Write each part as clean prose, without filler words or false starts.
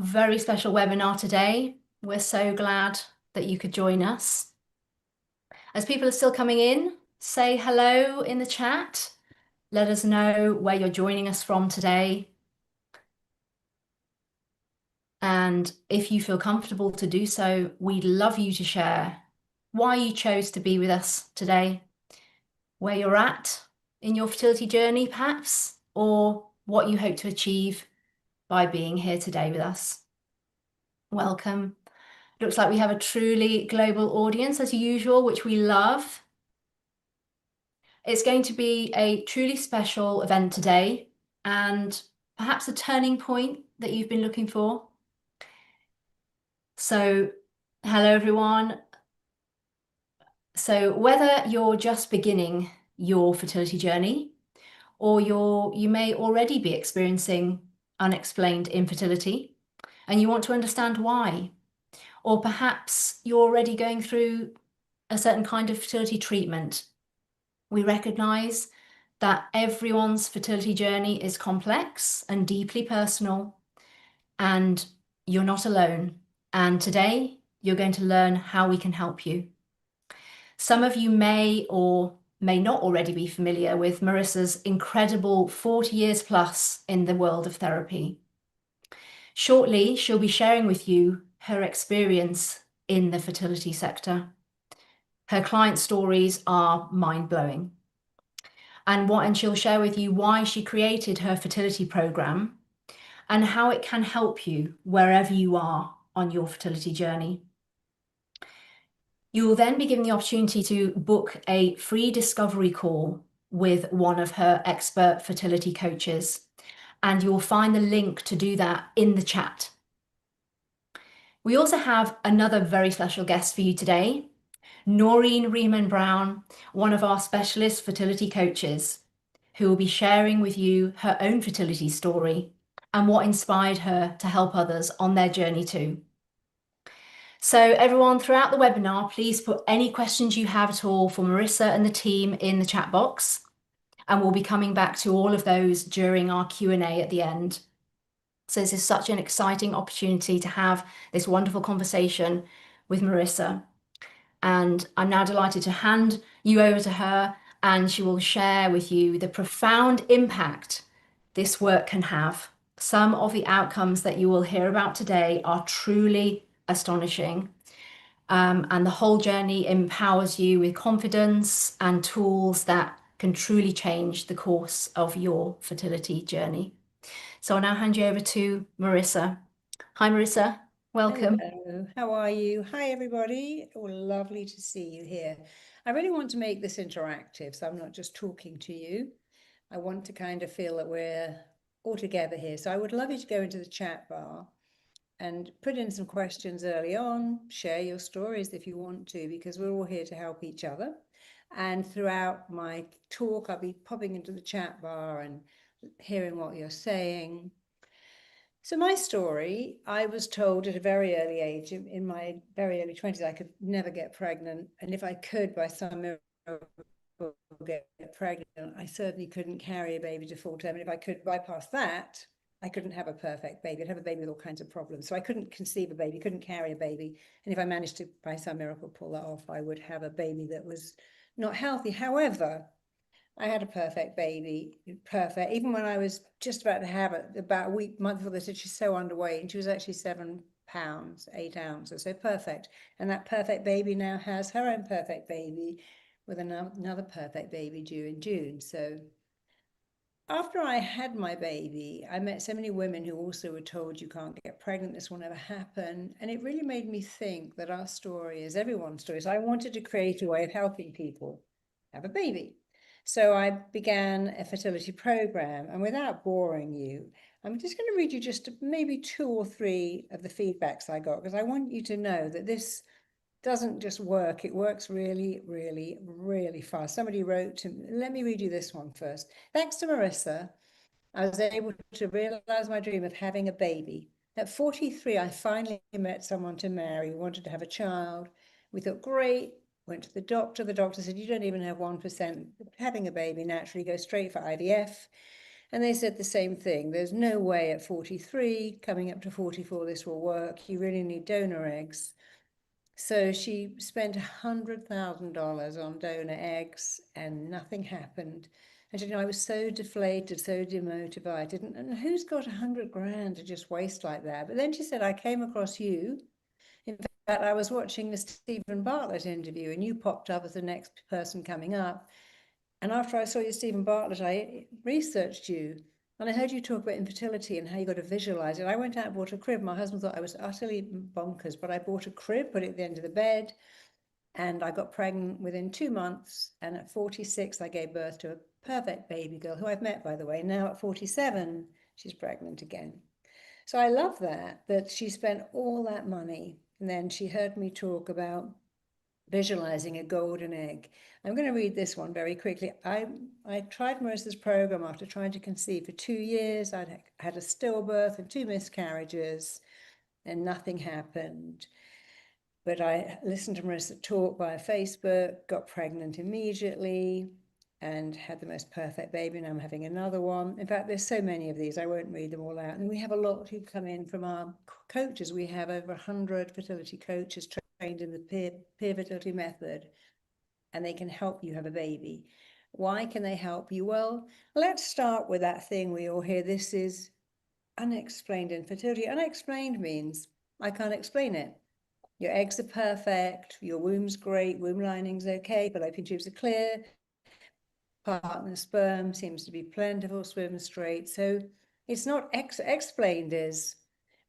very special webinar today. We're so glad that you could join us. As people are still coming in, say hello in the chat. Let us know where you're joining us from today. And if you feel comfortable to do so, we'd love you to share why you chose to be with us today, where you're at in your fertility journey, perhaps, or what you hope to achieve by being here today with us. Welcome. Looks like we have a truly global audience as usual, which we love. It's going to be a truly special event today and perhaps a turning point that you've been looking for. So, hello everyone. So whether you're just beginning your fertility journey or you may already be experiencing unexplained infertility and you want to understand why, or perhaps you're already going through a certain kind of fertility treatment. We recognize that everyone's fertility journey is complex and deeply personal, and you're not alone. And today, you're going to learn how we can help you. Some of you may or may not already be familiar with Marisa's incredible 40 years plus in the world of therapy. Shortly, she'll be sharing with you her experience in the fertility sector. Her client stories are mind-blowing. And she'll share with you why she created her fertility program and how it can help you wherever you are on your fertility journey. You will then be given the opportunity to book a free discovery call with one of her expert fertility coaches, and you'll find the link to do that in the chat. We also have another very special guest for you today, Noreen Riemann-Brown, one of our specialist fertility coaches, who will be sharing with you her own fertility story and what inspired her to help others on their journey too. So everyone, throughout the webinar, please put any questions you have at all for Marisa and the team in the chat box, and we'll be coming back to all of those during our Q&A at the end. So this is such an exciting opportunity to have this wonderful conversation with Marisa. And I'm now delighted to hand you over to her, and she will share with you the profound impact this work can have. Some of the outcomes that you will hear about today are truly astonishing. And the whole journey empowers you with confidence and tools that can truly change the course of your fertility journey. So I'll now hand you over to Marisa. Hi, Marisa. Welcome. Hello, how are you? Hi, everybody. Oh, lovely to see you here. I really want to make this interactive, so I'm not just talking to you. I want to kind of feel that we're all together here. So I would love you to go into the chat bar and put in some questions early on, share your stories if you want to, because we're all here to help each other. And throughout my talk, I'll be popping into the chat bar and hearing what you're saying. So my story, I was told at a very early age, in my very early 20s, I could never get pregnant. And if I could, by some miracle, get pregnant, I certainly couldn't carry a baby to full term. And if I could bypass that, I couldn't have a perfect baby. I'd have a baby with all kinds of problems. So I couldn't conceive a baby, couldn't carry a baby. And if I managed to, by some miracle, pull that off, I would have a baby that was not healthy. However, I had a perfect baby, perfect. Even when I was just about to have it, about a month before they said she's so underweight, and she was actually 7 pounds, 8 ounces, so perfect. And that perfect baby now has her own perfect baby with another perfect baby due in June. So after I had my baby, I met so many women who also were told you can't get pregnant, this will never happen. And it really made me think that our story is everyone's story. So I wanted to create a way of helping people have a baby. So I began a fertility program, and without boring you, I'm just going to read you just maybe 2 or 3 of the feedbacks I got, because I want you to know that this doesn't just work. It works really, really, really fast. Somebody wrote to me, let me read you this one first. Thanks to Marisa, I was able to realize my dream of having a baby. At 43, I finally met someone to marry, wanted to have a child. We thought, great, went to the doctor. The doctor said, you don't even have 1% having a baby naturally, go straight for IVF. And they said the same thing. There's no way at 43, coming up to 44, this will work. You really need donor eggs. So she spent $100,000 on donor eggs and nothing happened. And I was so deflated, so demotivated. And who's got 100 grand to just waste like that? But then she said, I came across you. In fact, I was watching the Stephen Bartlett interview and you popped up as the next person coming up. And after I saw you, Stephen Bartlett, I researched you. And I heard you talk about infertility and how you got to visualize it. I went out and bought a crib. My husband thought I was utterly bonkers, but I bought a crib, put it at the end of the bed, and I got pregnant within 2 months. And at 46, I gave birth to a perfect baby girl, who I've met, by the way. Now at 47, she's pregnant again. So I love that she spent all that money. And then she heard me talk about visualizing a golden egg. I'm going to read this one very quickly. I tried Marisa's program after trying to conceive for 2 years. I'd had a stillbirth and 2 miscarriages, and nothing happened. But I listened to Marisa talk via Facebook, got pregnant immediately, and had the most perfect baby. Now I'm having another one. In fact, there's so many of these, I won't read them all out. And we have a lot who come in from our coaches. We have over 100 fertility coaches trained in the peer fertility method, and they can help you have a baby. Why can they help you? Well, let's start with that thing we all hear. This is unexplained infertility. Unexplained means I can't explain it. Your eggs are perfect, your womb's great, womb lining's okay, fallopian tubes are clear, partner sperm seems to be plentiful, swim straight. So it's not explained as,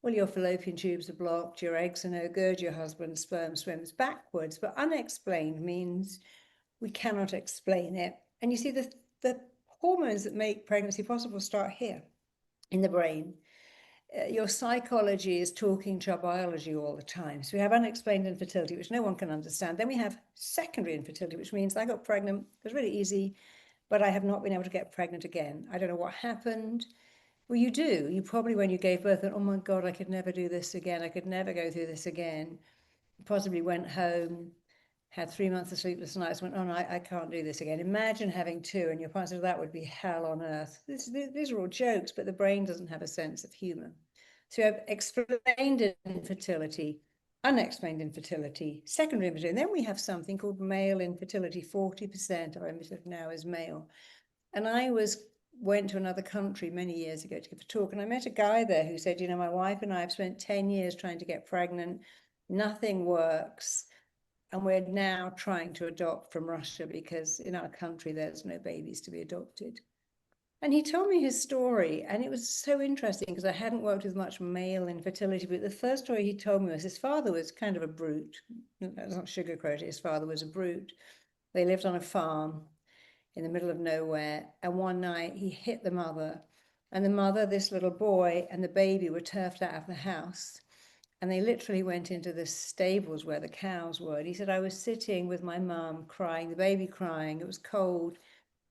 well, your fallopian tubes are blocked, your eggs are no good, your husband's sperm swims backwards. But unexplained means we cannot explain it. And you see, the hormones that make pregnancy possible start here in the brain. Your psychology is talking to our biology all the time. So we have unexplained infertility, which no one can understand. Then we have secondary infertility, which means I got pregnant, it was really easy, but I have not been able to get pregnant again. I don't know what happened. Well, you do. You probably, when you gave birth, thought, oh my God, I could never do this again. I could never go through this again. Possibly went home, had 3 months of sleepless nights, went, oh no, I can't do this again. Imagine having 2 and your partner said that would be hell on earth. These are all jokes, but the brain doesn't have a sense of humor. So you have explained infertility, unexplained infertility, secondary infertility. And then we have something called male infertility. 40% of our infertility now is male. And I went to another country many years ago to give a talk, and I met a guy there who said, you know, my wife and I have spent 10 years trying to get pregnant. Nothing works. And we're now trying to adopt from Russia because in our country, there's no babies to be adopted. And he told me his story, and it was so interesting because I hadn't worked with much male infertility, but the first story he told me was his father was kind of a brute. That's not sugarcoat it, his father was a brute. They lived on a farm in the middle of nowhere, and one night he hit the mother, and the mother, this little boy, and the baby were turfed out of the house. And they literally went into the stables where the cows were. And he said, I was sitting with my mum crying, the baby crying, it was cold.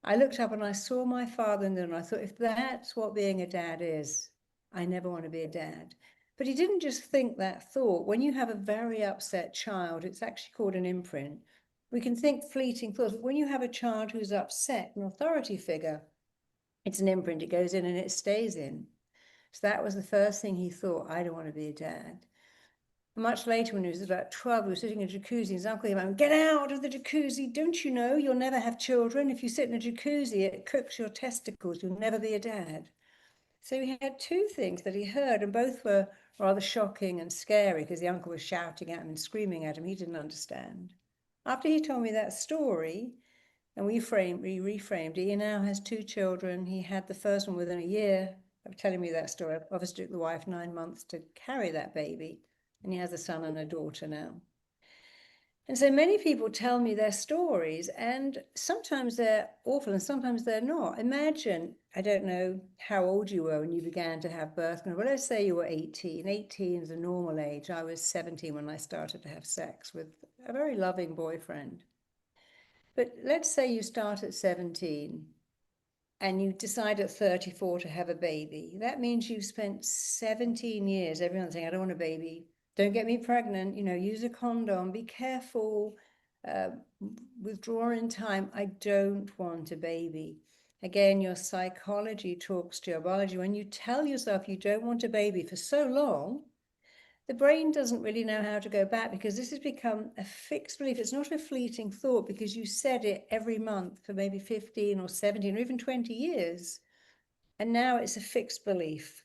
I looked up and I saw my father in there, and I thought, if that's what being a dad is, I never want to be a dad. But he didn't just think that thought. When you have a very upset child, it's actually called an imprint. We can think fleeting thoughts, but when you have a child who's upset, an authority figure, it's an imprint. It goes in and it stays in. So that was the first thing he thought, I don't want to be a dad. Much later, when he was about 12, he was sitting in a jacuzzi. His uncle came out, get out of the jacuzzi. Don't you know you'll never have children? If you sit in a jacuzzi, it cooks your testicles. You'll never be a dad. So he had 2 things that he heard, and both were rather shocking and scary because the uncle was shouting at him and screaming at him. He didn't understand. After he told me that story, and we reframed it, he now has 2 children. He had the first one within a year of telling me that story. Obviously, it took the wife 9 months to carry that baby. And he has a son and a daughter now. And so many people tell me their stories, and sometimes they're awful and sometimes they're not. Imagine, I don't know how old you were when you began to have birth control. Well, let's say you were 18. 18 is a normal age. I was 17 when I started to have sex with a very loving boyfriend. But let's say you start at 17 and you decide at 34 to have a baby. That means you've spent 17 years, everyone's saying, I don't want a baby. Don't get me pregnant, you know, use a condom, be careful, withdraw in time. I don't want a baby. Again, your psychology talks to your biology. When you tell yourself you don't want a baby for so long, the brain doesn't really know how to go back, because this has become a fixed belief. It's not a fleeting thought, because you said it every month for maybe 15 or 17 or even 20 years. And now it's a fixed belief.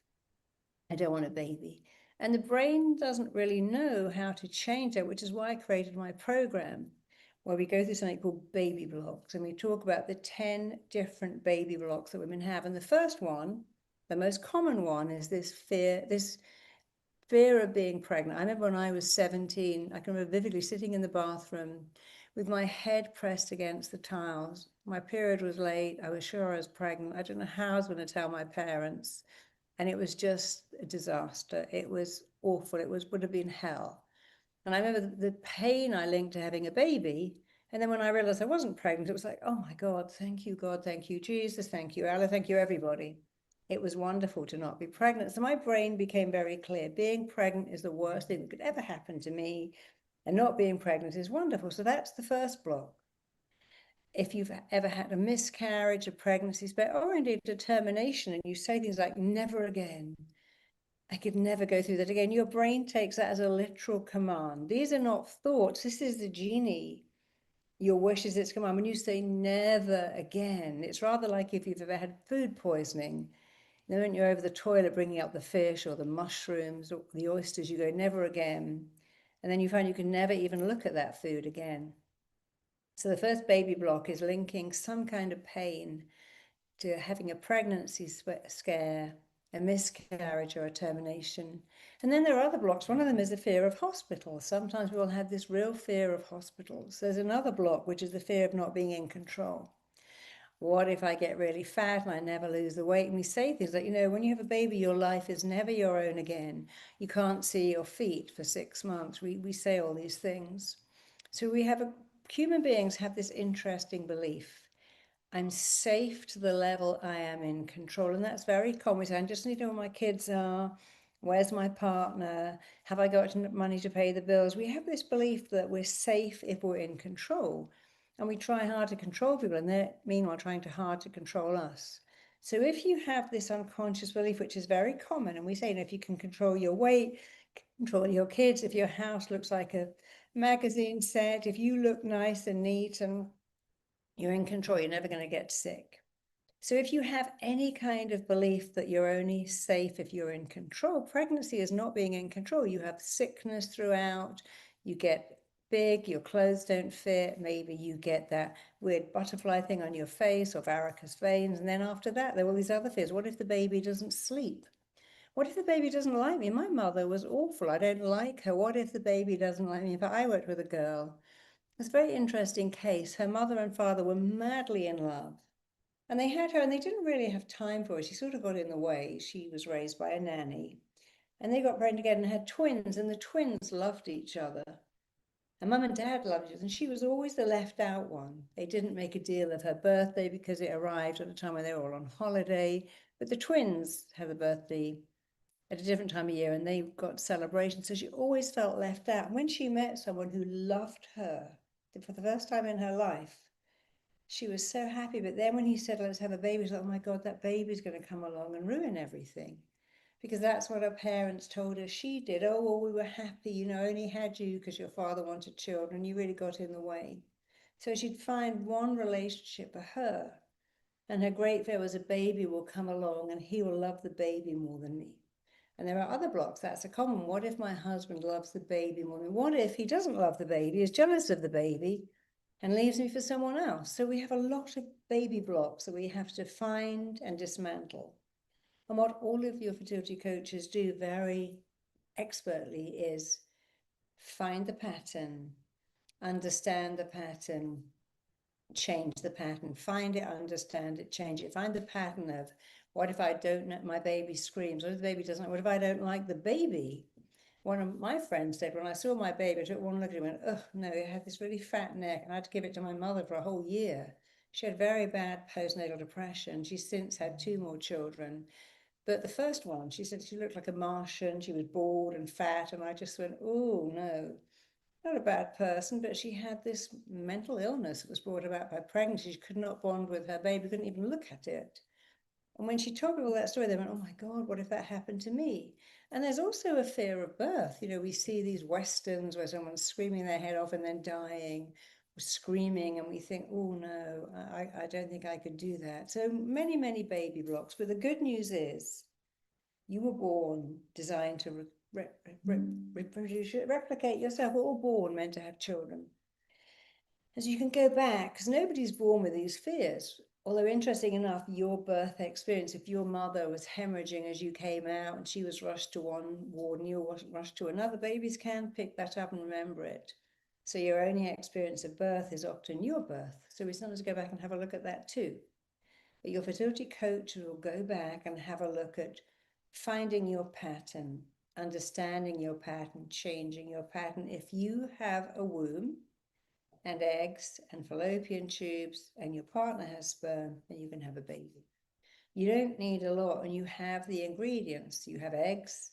I don't want a baby. And the brain doesn't really know how to change that, which is why I created my program, where we go through something called baby blocks. And we talk about the 10 different baby blocks that women have. And the first one, the most common one, is this fear of being pregnant. I remember when I was 17, I can remember vividly sitting in the bathroom with my head pressed against the tiles. My period was late. I was sure I was pregnant. I don't know how I was going to tell my parents. And it was just a disaster. It was awful. Would have been hell. And I remember the pain I linked to having a baby. And then when I realized I wasn't pregnant, it was like, oh my God, thank you, Jesus, thank you, Allah, thank you, everybody. It was wonderful to not be pregnant. So my brain became very clear. Being pregnant is the worst thing that could ever happen to me, and not being pregnant is wonderful. So that's the first block. If you've ever had a miscarriage, a pregnancy, or indeed determination, and you say things like, never again, I could never go through that again, your brain takes that as a literal command. These are not thoughts. This is the genie. Your wish is its command. When you say never again, it's rather like if you've ever had food poisoning. Then when you're over the toilet bringing up the fish or the mushrooms or the oysters, you go, never again. And then you find you can never even look at that food again. So the first baby block is linking some kind of pain to having a pregnancy scare, a miscarriage, or a termination. And then there are other blocks. One of them is the fear of hospitals. Sometimes we will have this real fear of hospitals. There's another block, which is the fear of not being in control. What if I get really fat and I never lose the weight? And we say things like, when you have a baby, your life is never your own again. You can't see your feet for 6 months. We say all these things. So human beings have this interesting belief. I'm safe to the level I am in control. And that's very common. I just need to know where my kids are. Where's my partner? Have I got money to pay the bills? We have this belief that we're safe if we're in control. And we try hard to control people, and they're meanwhile trying hard to control us. So if you have this unconscious belief, which is very common, and we say, if you can control your weight, control your kids, if your house looks like a magazine set, if you look nice and neat and you're in control, you're never going to get sick. So if you have any kind of belief that you're only safe if you're in control, pregnancy is not being in control. You have sickness throughout, you get big, your clothes don't fit, maybe you get that weird butterfly thing on your face or varicose veins. And then after that, there are all these other fears. What if the baby doesn't sleep? What if the baby doesn't like me? My mother was awful. I don't like her. What if the baby doesn't like me? In fact, I worked with a girl. It's a very interesting case. Her mother and father were madly in love. And they had her, and they didn't really have time for her. She sort of got in the way. She was raised by a nanny. And they got pregnant again and had twins, and the twins loved each other. And mum and dad loved each other, and she was always the left out one. They didn't make a deal of her birthday because it arrived at a time when they were all on holiday. But the twins had a birthday at a different time of year, and they got celebrations. So she always felt left out. And when she met someone who loved her for the first time in her life, she was so happy. But then when he said, let's have a baby, she thought, oh my God, that baby's going to come along and ruin everything. Because that's what her parents told her she did. Oh, well, we were happy, only had you because your father wanted children. You really got in the way. So she'd find one relationship for her. And her great fear was a baby will come along and he will love the baby more than me. And there are other blocks. That's a common. What if my husband loves the baby more than me? What if he doesn't love the baby, is jealous of the baby, and leaves me for someone else? So we have a lot of baby blocks that we have to find and dismantle. And what all of your fertility coaches do very expertly is find the pattern, understand the pattern, change the pattern, find it, understand it, change it. Find the pattern of, what if I don't know, my baby screams? What if the baby doesn't? What if I don't like the baby? One of my friends said, when I saw my baby, I took one look at him and went, oh no, it had this really fat neck, and I had to give it to my mother for a whole year. She had very bad postnatal depression. She's since had 2 more children. But the first one, she said she looked like a Martian. She was bald and fat. And I just went, oh, no. not a bad person, but she had this mental illness that was brought about by pregnancy. She could not bond with her baby, couldn't even look at it. And when she told people that story, they went, oh my God, what if that happened to me? And there's also a fear of birth. You know, we see these Westerns where someone's screaming their head off and then dying, or screaming, and we think, oh no, I don't think I could do that. So many, many baby blocks. But the good news is you were born designed to replicate yourself. We're all born meant to have children. As you can go back, because nobody's born with these fears. Although interesting enough, your birth experience, if your mother was hemorrhaging as you came out and she was rushed to one ward and you were rushed to another, babies can pick that up and remember it. So your only experience of birth is often your birth. So we sometimes go back and have a look at that too. But your fertility coach will go back and have a look at finding your pattern, understanding your pattern, changing your pattern. If you have a womb and eggs and fallopian tubes and your partner has sperm, then you can have a baby. You don't need a lot, and you have the ingredients. You have eggs,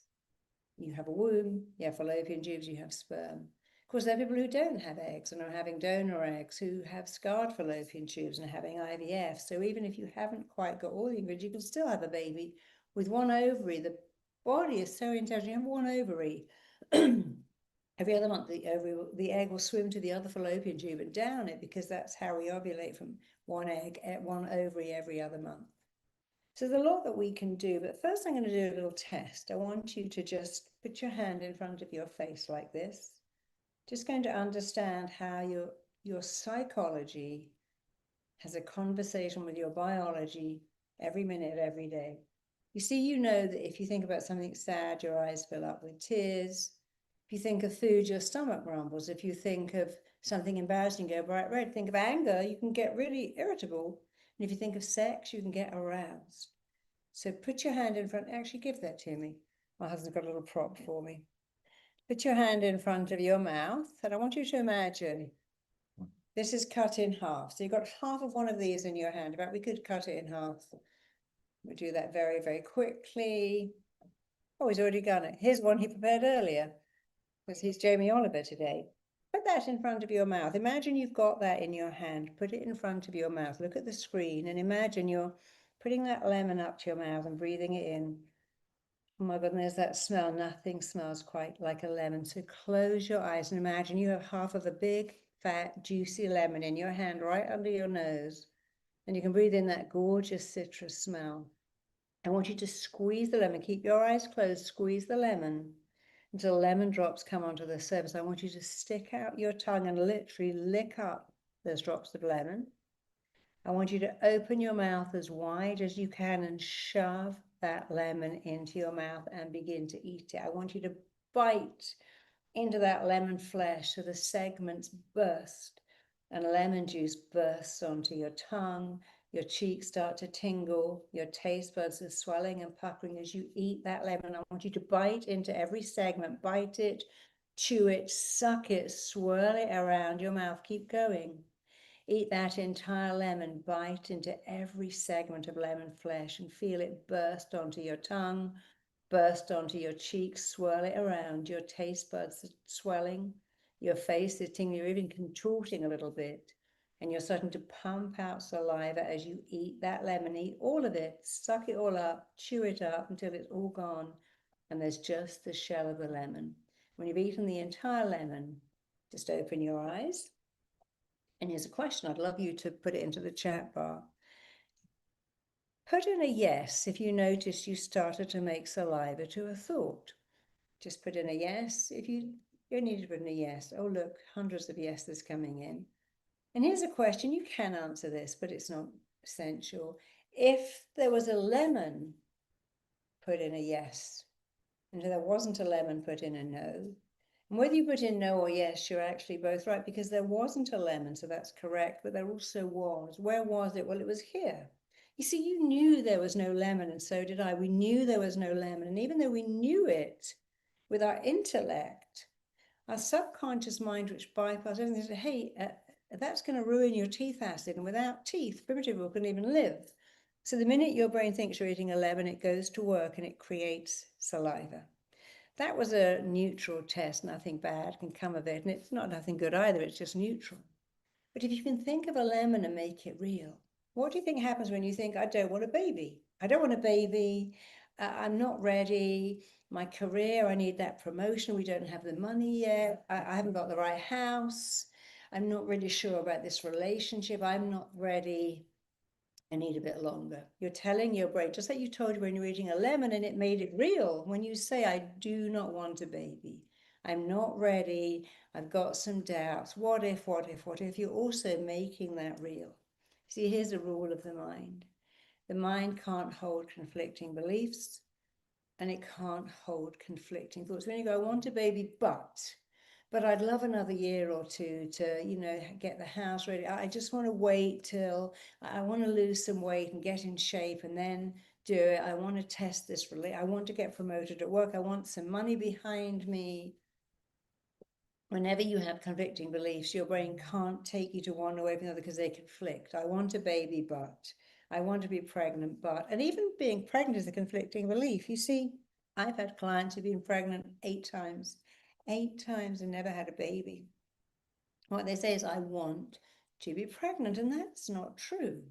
you have a womb, you have fallopian tubes, you have sperm. Of course, there are people who don't have eggs and are having donor eggs, who have scarred fallopian tubes and are having IVF. So even if you haven't quite got all the ingredients, you can still have a baby with one ovary. The body is so intelligent. You have one ovary. Every other month, the egg will swim to the other fallopian tube and down it, because that's how we ovulate, from one egg at one ovary every other month. So there's a lot that we can do, but first I'm going to do a little test. I want you to just put your hand in front of your face like this. Just going to understand how your psychology has a conversation with your biology every minute of every day. You see, you know that if you think about something sad, your eyes fill up with tears. If you think of food, your stomach rumbles. If you think of something embarrassing, you go bright red. Think of anger, you can get really irritable. And if you think of sex, you can get aroused. So put your hand in front. Actually, give that to me. My husband's got a little prop for me. Put your hand in front of your mouth, and I want you to imagine this is cut in half. So you've got half of one of these in your hand. About we could cut it in half. We'll do that very, very quickly. Oh, he's already done it. Here's one he prepared earlier, because he's Jamie Oliver today. Put that in front of your mouth. Imagine you've got that in your hand. Put it in front of your mouth. Look at the screen and imagine you're putting that lemon up to your mouth and breathing it in. Oh my God, there's that smell. Nothing smells quite like a lemon. So close your eyes and imagine you have half of a big, fat, juicy lemon in your hand right under your nose. And you can breathe in that gorgeous citrus smell. I want you to squeeze the lemon. Keep your eyes closed. Squeeze the lemon until lemon drops come onto the surface. I want you to stick out your tongue and literally lick up those drops of lemon. I want you to open your mouth as wide as you can and shove that lemon into your mouth and begin to eat it. I want you to bite into that lemon flesh so the segments burst and lemon juice bursts onto your tongue. Your cheeks start to tingle. Your taste buds are swelling and puckering as you eat that lemon. I want you to bite into every segment. Bite it, chew it, suck it, swirl it around your mouth. Keep going. Eat that entire lemon. Bite into every segment of lemon flesh and feel it burst onto your tongue, burst onto your cheeks, swirl it around. Your taste buds are swelling. Your face is tingling. You're even contorting a little bit. And you're starting to pump out saliva as you eat that lemon. Eat all of it, suck it all up, chew it up until it's all gone. And there's just the shell of the lemon. When you've eaten the entire lemon, just open your eyes. And here's a question. I'd love you to put it into the chat bar. Put in a yes if you notice you started to make saliva to a thought. Just put in a yes if you need to put in a yes. Oh, look, hundreds of yeses coming in. And here's a question. You can answer this, but it's not essential. If there was a lemon, put in a yes. And if there wasn't a lemon, put in a no. And whether you put in no or yes, you're actually both right, because there wasn't a lemon, so that's correct, but there also was. Where was it? Well, it was here. You see, you knew there was no lemon, and so did I. We knew there was no lemon, and even though we knew it with our intellect, our subconscious mind, which bypassed everything, said, hey, that's going to ruin your teeth acid, and without teeth, primitive people couldn't even live. So the minute your brain thinks you're eating a lemon, it goes to work and it creates saliva. That was a neutral test. Nothing bad can come of it. And it's not nothing good either. It's just neutral. But if you can think of a lemon and make it real, what do you think happens when you think, I don't want a baby? I don't want a baby. I'm not ready. My career, I need that promotion. We don't have the money yet. I haven't got the right house. I'm not really sure about this relationship. I'm not ready. I need a bit longer. You're telling your brain, just like you told you when you were eating a lemon and it made it real. When you say, I do not want a baby, I'm not ready, I've got some doubts. What if, what if, what if? You're also making that real. See, here's a rule of the mind. The mind can't hold conflicting beliefs and it can't hold conflicting thoughts. When you go, I want a baby, but I'd love another year or two to, get the house ready. I just want to wait till I want to lose some weight and get in shape and then do it. I want to test this. I want to get promoted at work. I want some money behind me. Whenever you have conflicting beliefs, your brain can't take you to one away from the other because they conflict. I want a baby, but I want to be pregnant, but, and even being pregnant is a conflicting belief. You see, I've had clients who've been pregnant 8 times and never had a baby. What they say is, I want to be pregnant, and that's not true.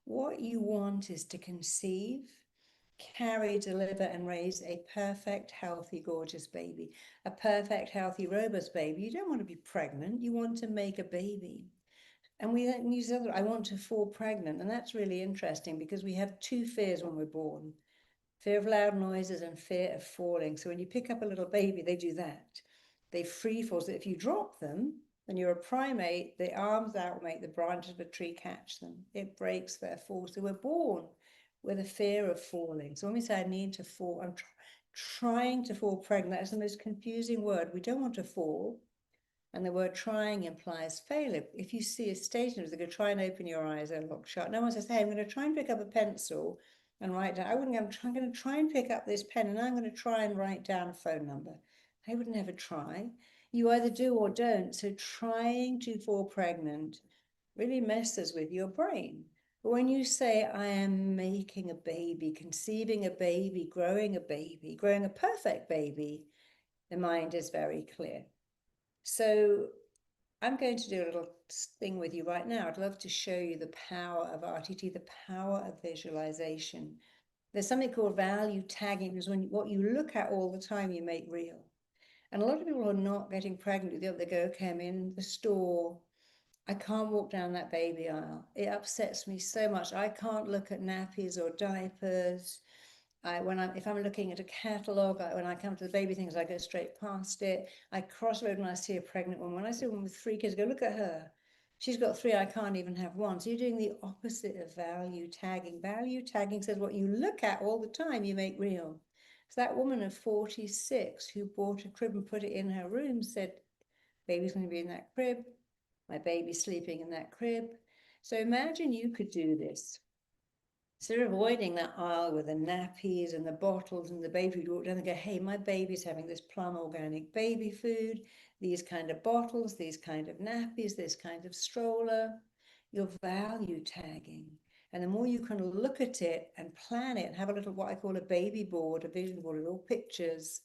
What you want is to conceive, carry, deliver, and raise a perfect, healthy, gorgeous baby, a perfect, healthy, robust baby. You don't want to be pregnant. You want to make a baby. And we use other, I want to fall pregnant. And that's really interesting because we have two fears when we're born: fear of loud noises and fear of falling. So when you pick up a little baby, they do that. They free fall. So if you drop them, and you're a primate, the arms out will make the branches of a tree catch them. It breaks their fall. So we're born with a fear of falling. So when we say I need to fall, I'm trying to fall pregnant. That is the most confusing word. We don't want to fall. And the word trying implies failure. If you see a station, they go, try and open your eyes, they're locked shut. No one says, hey, I'm going to try and pick up a pencil and write down. I wouldn't go, I'm going to try and pick up this pen and I'm going to try and write down a phone number. I would never try. You either do or don't. So trying to fall pregnant really messes with your brain. But when you say, I am making a baby, conceiving a baby, growing a perfect baby, the mind is very clear. So I'm going to do a little thing with you right now. I'd love to show you the power of RTT, the power of visualization. There's something called value tagging, because when what you look at all the time, you make real. And a lot of people are not getting pregnant. They go, okay, I'm in the store. I can't walk down that baby aisle. It upsets me so much. I can't look at nappies or diapers. If I'm looking at a catalogue, when I come to the baby things, I go straight past it. I cross road when I see a pregnant woman. When I see a woman with 3 kids, I go, look at her. She's got 3, I can't even have one. So you're doing the opposite of value tagging. Value tagging says what you look at all the time, you make real. So that woman of 46 who bought a crib and put it in her room said, baby's going to be in that crib. My baby's sleeping in that crib. So imagine you could do this. So they're avoiding that aisle with the nappies and the bottles and the baby food. Walk down and go, hey, my baby's having this plum organic baby food, these kind of bottles, these kind of nappies, this kind of stroller. You're value tagging. And the more you can look at it and plan it and have a little, what I call a baby board, a vision board with all pictures,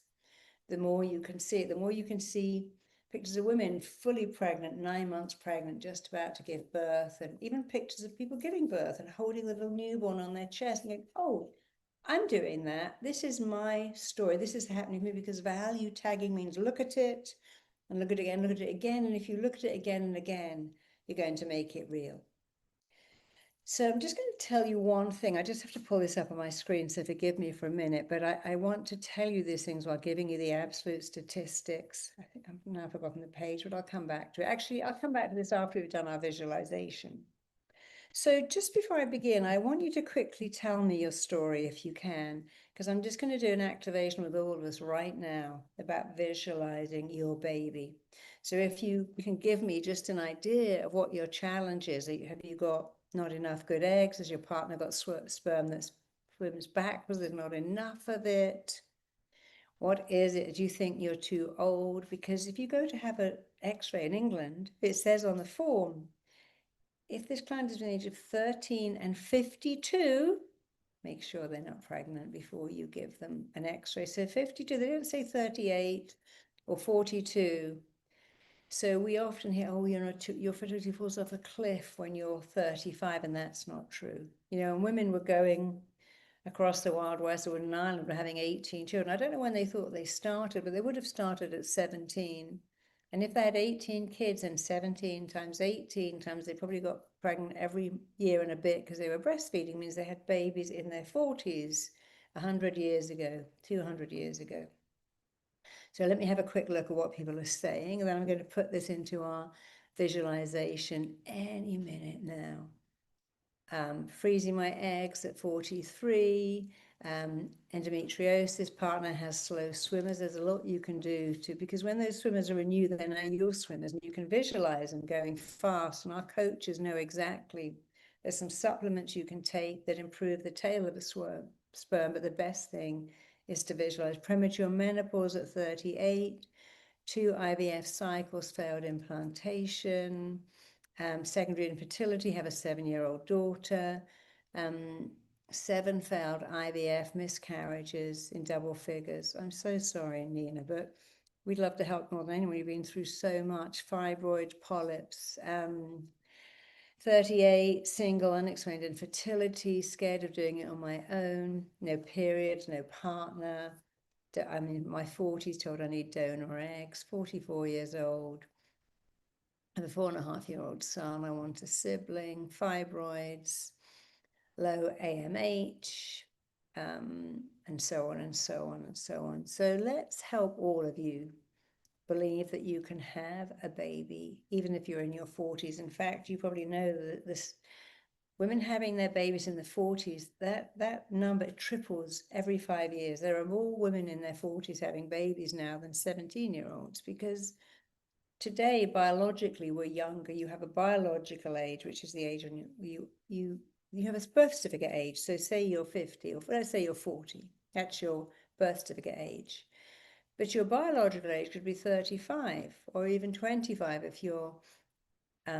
the more you can see it, the more you can see pictures of women fully pregnant, 9 months pregnant, just about to give birth, and even pictures of people giving birth and holding the little newborn on their chest and going, oh, I'm doing that. This is my story. This is happening to me, because value tagging means look at it and look at it again, look at it again. And if you look at it again and again, you're going to make it real. So I'm just going to tell you one thing. I just have to pull this up on my screen, so forgive me for a minute, but I want to tell you these things while giving you the absolute statistics. I think I've now forgotten the page, but I'll come back to it. Actually, I'll come back to this after we've done our visualization. So just before I begin, I want you to quickly tell me your story if you can, because I'm just going to do an activation with all of us right now about visualizing your baby. So if you can give me just an idea of what your challenge is. Have you got not enough good eggs? Has your partner got sperm that swims backwards? There's not enough of it. What is it? Do you think you're too old? Because if you go to have an x-ray in England, it says on the form, if this client is between the age of 13 and 52, make sure they're not pregnant before you give them an x-ray. So 52, they don't say 38 or 42. So we often hear, oh, your fertility falls off a cliff when you're 35, and that's not true. And women were going across the Wild West or in Ireland were having 18 children. I don't know when they thought they started, but they would have started at 17. And if they had 18 kids and 17 times 18 times, they probably got pregnant every year and a bit because they were breastfeeding, means they had babies in their 40s 100 years ago, 200 years ago. So let me have a quick look at what people are saying, and then I'm going to put this into our visualization any minute now. Freezing my eggs at 43, endometriosis, partner has slow swimmers. There's a lot you can do because when those swimmers are in you, they're now your swimmers, and you can visualize them going fast. And our coaches know exactly. There's some supplements you can take that improve the tail of a sperm, but the best thing is to visualize. Premature menopause at 38, 2 IVF cycles, failed implantation, secondary infertility, have a 7-year-old daughter, 7 failed IVF miscarriages in double figures. I'm so sorry, Nina, but we'd love to help more than anyone. You've been through so much. Fibroid polyps, 38, single, unexplained infertility, scared of doing it on my own, no period, no partner. I'm in my 40s, told I need donor eggs, 44 years old. I have a 4.5-year-old son. I want a sibling, fibroids, low AMH, and so on and so on and so on. So let's help all of you believe that you can have a baby, even if you're in your 40s. In fact, you probably know that this women having their babies in the 40s, that number triples every 5 years. There are more women in their 40s having babies now than 17-year-olds, because today, biologically, we're younger. You have a biological age, which is the age when you have a birth certificate age. So say you're 50, or let's say you're 40. That's your birth certificate age. But your biological age could be 35 or even 25 if you're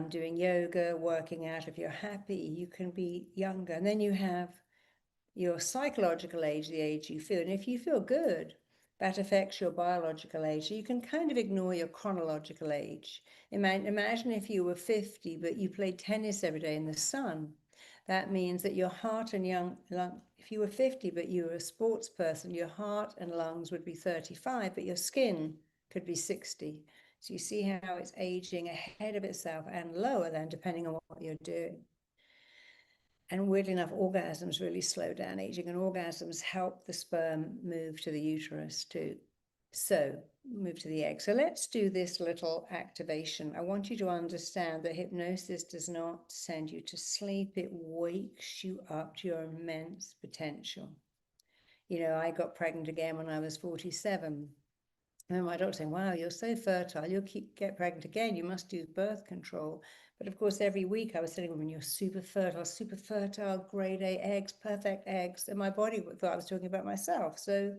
doing yoga, working out. If you're happy, you can be younger. And then you have your psychological age, the age you feel. And if you feel good, that affects your biological age. So you can kind of ignore your chronological age. Imagine if you were 50, but you played tennis every day in the sun. That means that your heart and if you were 50, but you were a sports person, your heart and lungs would be 35, but your skin could be 60. So you see how it's aging ahead of itself and lower than, depending on what you're doing. And weirdly enough, orgasms really slow down aging, and orgasms help the sperm move to the uterus too. So move to the egg. So let's do this little activation. I want you to understand that hypnosis does not send you to sleep. It wakes you up to your immense potential. I got pregnant again when I was 47. And my doctor saying, wow, you're so fertile, you'll get pregnant again, you must do birth control. But of course, every week I was telling women, you're super fertile, grade A eggs, perfect eggs. And my body thought I was talking about myself. So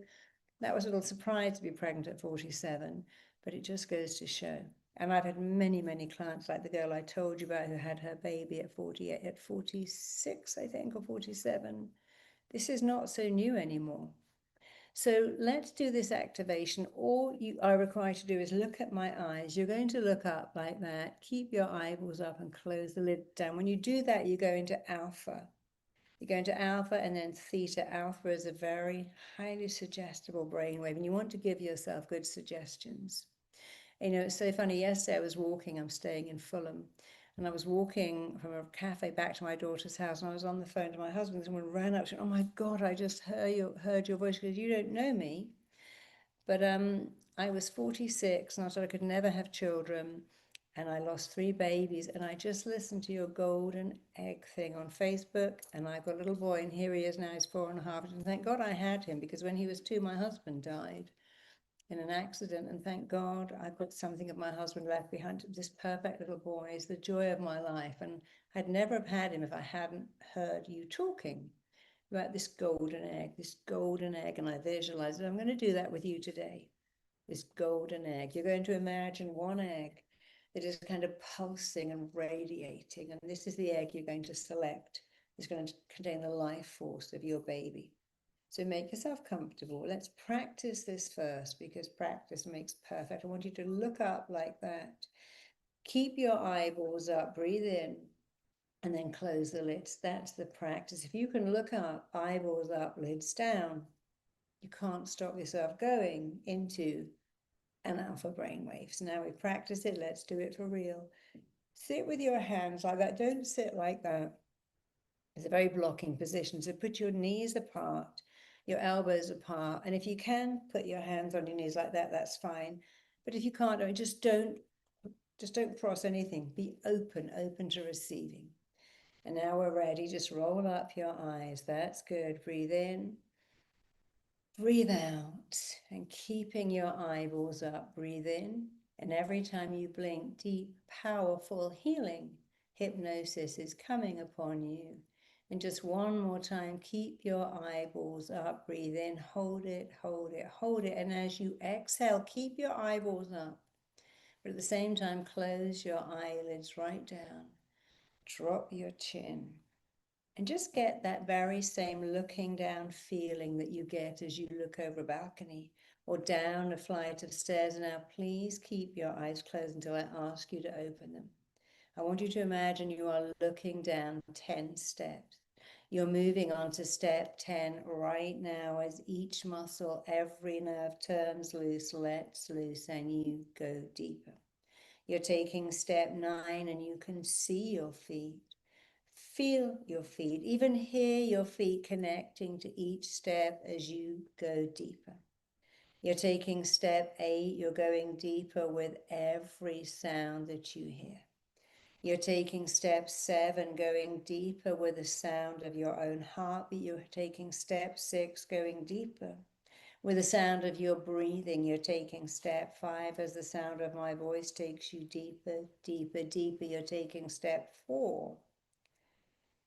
that was a little surprise to be pregnant at 47, but it just goes to show. And I've had many, many clients, like the girl I told you about who had her baby at 46, I think, or 47. This is not so new anymore. So let's do this activation. All you are required to do is look at my eyes. You're going to look up like that. Keep your eyeballs up and close the lid down. When you do that, you go into alpha. You go into alpha and then theta. Alpha is a very highly suggestible brainwave, and you want to give yourself good suggestions. It's so funny. Yesterday I was walking. I'm staying in Fulham. And I was walking from a cafe back to my daughter's house, and I was on the phone to my husband. Someone ran up to me, oh my God, I just heard your voice. Because you don't know me. But I was 46, and I thought I could never have children. And I lost 3 babies. And I just listened to your golden egg thing on Facebook. And I've got a little boy, and here he is now, he's 4.5. And thank God I had him, because when he was 2, my husband died in an accident, and thank God I've got something of my husband left behind. This perfect little boy is the joy of my life, and I'd never have had him if I hadn't heard you talking about this golden egg, and I visualized it. I'm going to do that with you today. This golden egg. You're going to imagine one egg that is kind of pulsing and radiating, and this is the egg you're going to select. is going to contain the life force of your baby. So make yourself comfortable. Let's practice this first, because practice makes perfect. I want you to look up like that. Keep your eyeballs up, breathe in, and then close the lids. That's the practice. If you can look up, eyeballs up, lids down, you can't stop yourself going into an alpha brainwave. So now we practice it. Let's do it for real. Sit with your hands like that. Don't sit like that. It's a very blocking position. So put your knees apart, your elbows apart. And if you can put your hands on your knees like that, that's fine. But if you can't, just don't cross anything. Be open to receiving. And now we're ready. Just roll up your eyes. That's good. Breathe in. Breathe out. And keeping your eyeballs up, breathe in. And every time you blink, deep, powerful healing, hypnosis is coming upon you. And just one more time, keep your eyeballs up, breathe in, hold it, hold it, hold it. And as you exhale, keep your eyeballs up. But at the same time, close your eyelids right down. Drop your chin. And just get that very same looking down feeling that you get as you look over a balcony or down a flight of stairs. Now, please keep your eyes closed until I ask you to open them. I want you to imagine you are looking down 10 steps. You're moving on to step 10 right now as each muscle, every nerve turns loose, lets loose, and you go deeper. You're taking step 9 and you can see your feet. Feel your feet, even hear your feet connecting to each step as you go deeper. You're taking step 8, you're going deeper with every sound that you hear. You're taking step 7, going deeper with the sound of your own heartbeat. You're taking step 6, going deeper with the sound of your breathing. You're taking step 5 as the sound of my voice takes you deeper, deeper, deeper. You're taking step 4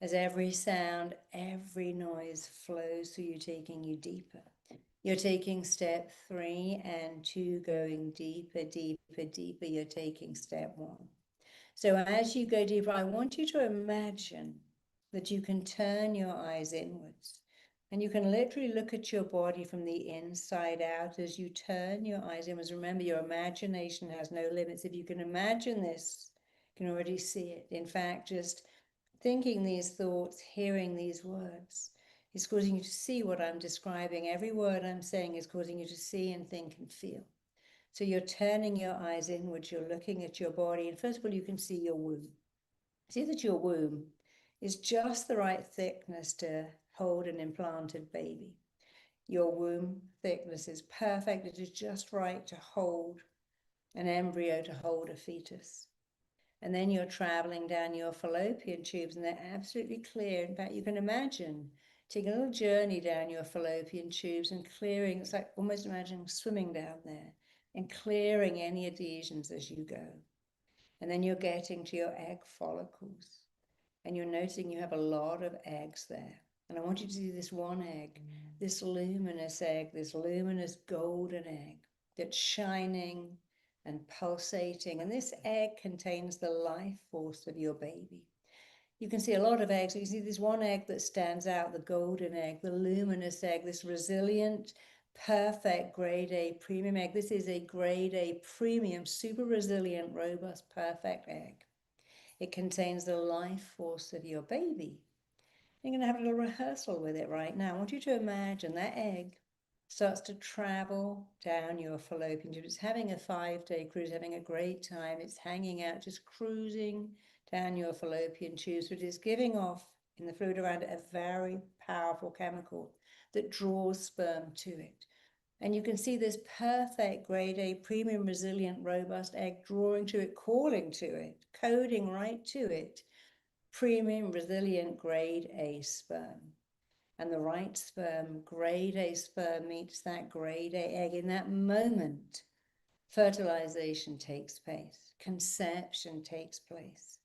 as every sound, every noise flows through you, taking you deeper. You're taking step 3 and 2, going deeper, deeper, deeper. You're taking step 1. So as you go deeper, I want you to imagine that you can turn your eyes inwards. And you can literally look at your body from the inside out as you turn your eyes inwards. Remember, your imagination has no limits. If you can imagine this, you can already see it. In fact, just thinking these thoughts, hearing these words, is causing you to see what I'm describing. Every word I'm saying is causing you to see and think and feel. So you're turning your eyes inwards, you're looking at your body, and first of all, you can see your womb. See that your womb is just the right thickness to hold an implanted baby. Your womb thickness is perfect. It is just right to hold an embryo, to hold a fetus. And then you're traveling down your fallopian tubes, and they're absolutely clear. In fact, you can imagine taking a little journey down your fallopian tubes and clearing. It's like almost imagining swimming down there and clearing any adhesions as you go. And then you're getting to your egg follicles, and you're noticing you have a lot of eggs there. And I want you to see this one egg, this luminous egg, this luminous golden egg that's shining and pulsating. And this egg contains the life force of your baby. You can see a lot of eggs. You can see this one egg that stands out, the golden egg, the luminous egg, this resilient, perfect grade A premium egg. This is a grade A premium, super resilient, robust, perfect egg. It contains the life force of your baby. You're going to have a little rehearsal with it right now. I want you to imagine that egg starts to travel down your fallopian tube. It's having a 5-day cruise, having a great time. It's hanging out, just cruising down your fallopian tubes, but it's giving off in the fluid around it a very powerful chemical that draws sperm to it. And you can see this perfect grade A, premium, resilient, robust egg drawing to it, calling to it, coding right to it, premium, resilient, grade A sperm. And the right sperm, grade A sperm, meets that grade A egg. In that moment, fertilization takes place, conception takes place,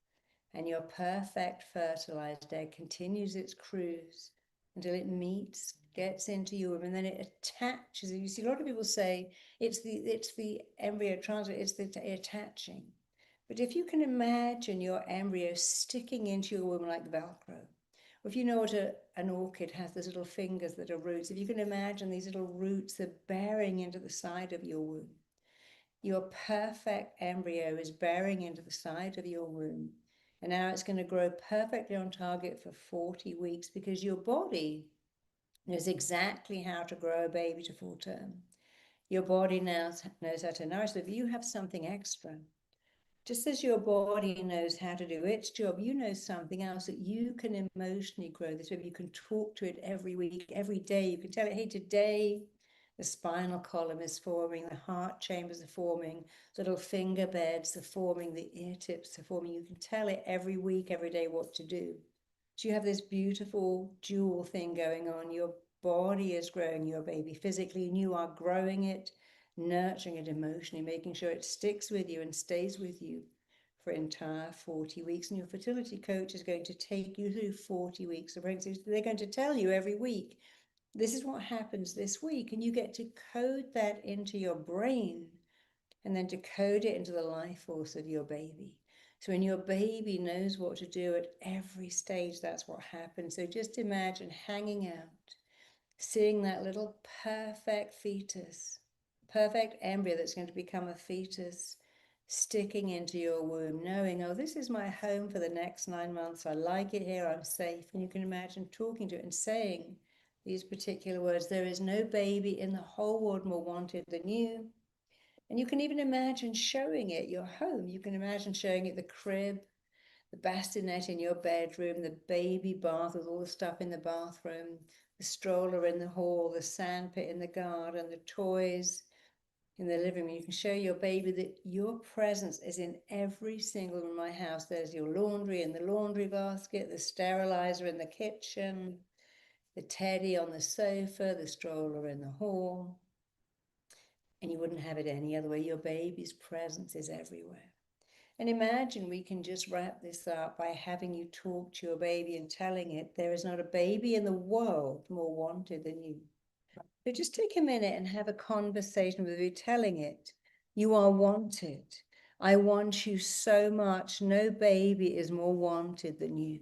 and your perfect fertilized egg continues its cruise until it meets, gets into your womb, and then it attaches. You see, a lot of people say it's the embryo transfer, it's the attaching. But if you can imagine your embryo sticking into your womb like Velcro, If you know what an orchid has, those little fingers that are roots, if you can imagine these little roots are bearing into the side of your womb. Your perfect embryo is bearing into the side of your womb. And now it's going to grow perfectly on target for 40 weeks because your body knows exactly how to grow a baby to full term. Your body now knows how to nourish. So if you have something extra, just as your body knows how to do its job, you know something else that you can emotionally grow this baby. You can talk to it every week, every day. You can tell it, hey, today the spinal column is forming, the heart chambers are forming, the little finger beds are forming, the ear tips are forming. You can tell it every week, every day what to do. So you have this beautiful dual thing going on. Your body is growing your baby physically, and you are growing it, nurturing it emotionally, making sure it sticks with you and stays with you for entire 40 weeks. And your fertility coach is going to take you through 40 weeks of pregnancy. They're going to tell you every week, this is what happens this week. And you get to code that into your brain and then decode it into the life force of your baby. So when your baby knows what to do at every stage, that's what happens. So just imagine hanging out, seeing that little perfect fetus, perfect embryo that's going to become a fetus, sticking into your womb, knowing, oh, this is my home for the next 9 months. I like it here. I'm safe. And you can imagine talking to it and saying these particular words. There is no baby in the whole world more wanted than you. And you can even imagine showing it your home. You can imagine showing it the crib, the bassinet in your bedroom, the baby bath with all the stuff in the bathroom, the stroller in the hall, the sandpit in the garden, the toys in the living room. You can show your baby that your presence is in every single room in my house. There's your laundry in the laundry basket, the sterilizer in the kitchen, the teddy on the sofa, the stroller in the hall. And you wouldn't have it any other way. Your baby's presence is everywhere. And imagine we can just wrap this up by having you talk to your baby and telling it there is not a baby in the world more wanted than you. So just take a minute and have a conversation with you, telling it, you are wanted. I want you so much. No baby is more wanted than you.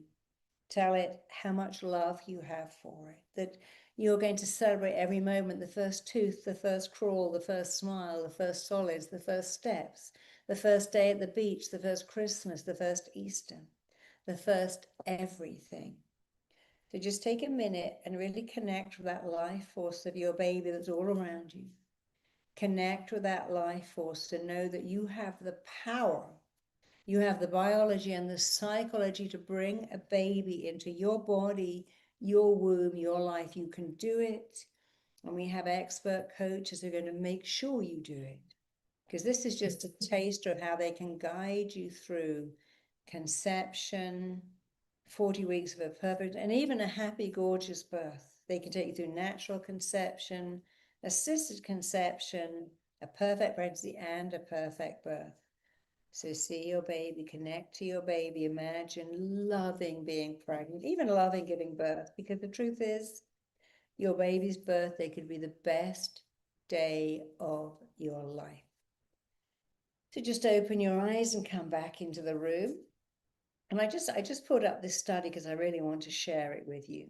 Tell it how much love you have for it, that you're going to celebrate every moment, the first tooth, the first crawl, the first smile, the first solids, the first steps, the first day at the beach, the first Christmas, the first Easter, the first everything. So just take a minute and really connect with that life force of your baby that's all around you. Connect with that life force to know that you have the power, you have the biology and the psychology to bring a baby into your body, your womb, your life. You can do it. And we have expert coaches who are going to make sure you do it. Because this is just a taster of how they can guide you through conception, 40 weeks of a perfect, and even a happy, gorgeous birth. They can take you through natural conception, assisted conception, a perfect pregnancy, and a perfect birth. So see your baby, connect to your baby, imagine loving being pregnant, even loving giving birth, because the truth is, your baby's birthday could be the best day of your life. So just open your eyes and come back into the room. And I just put up this study because I really want to share it with you.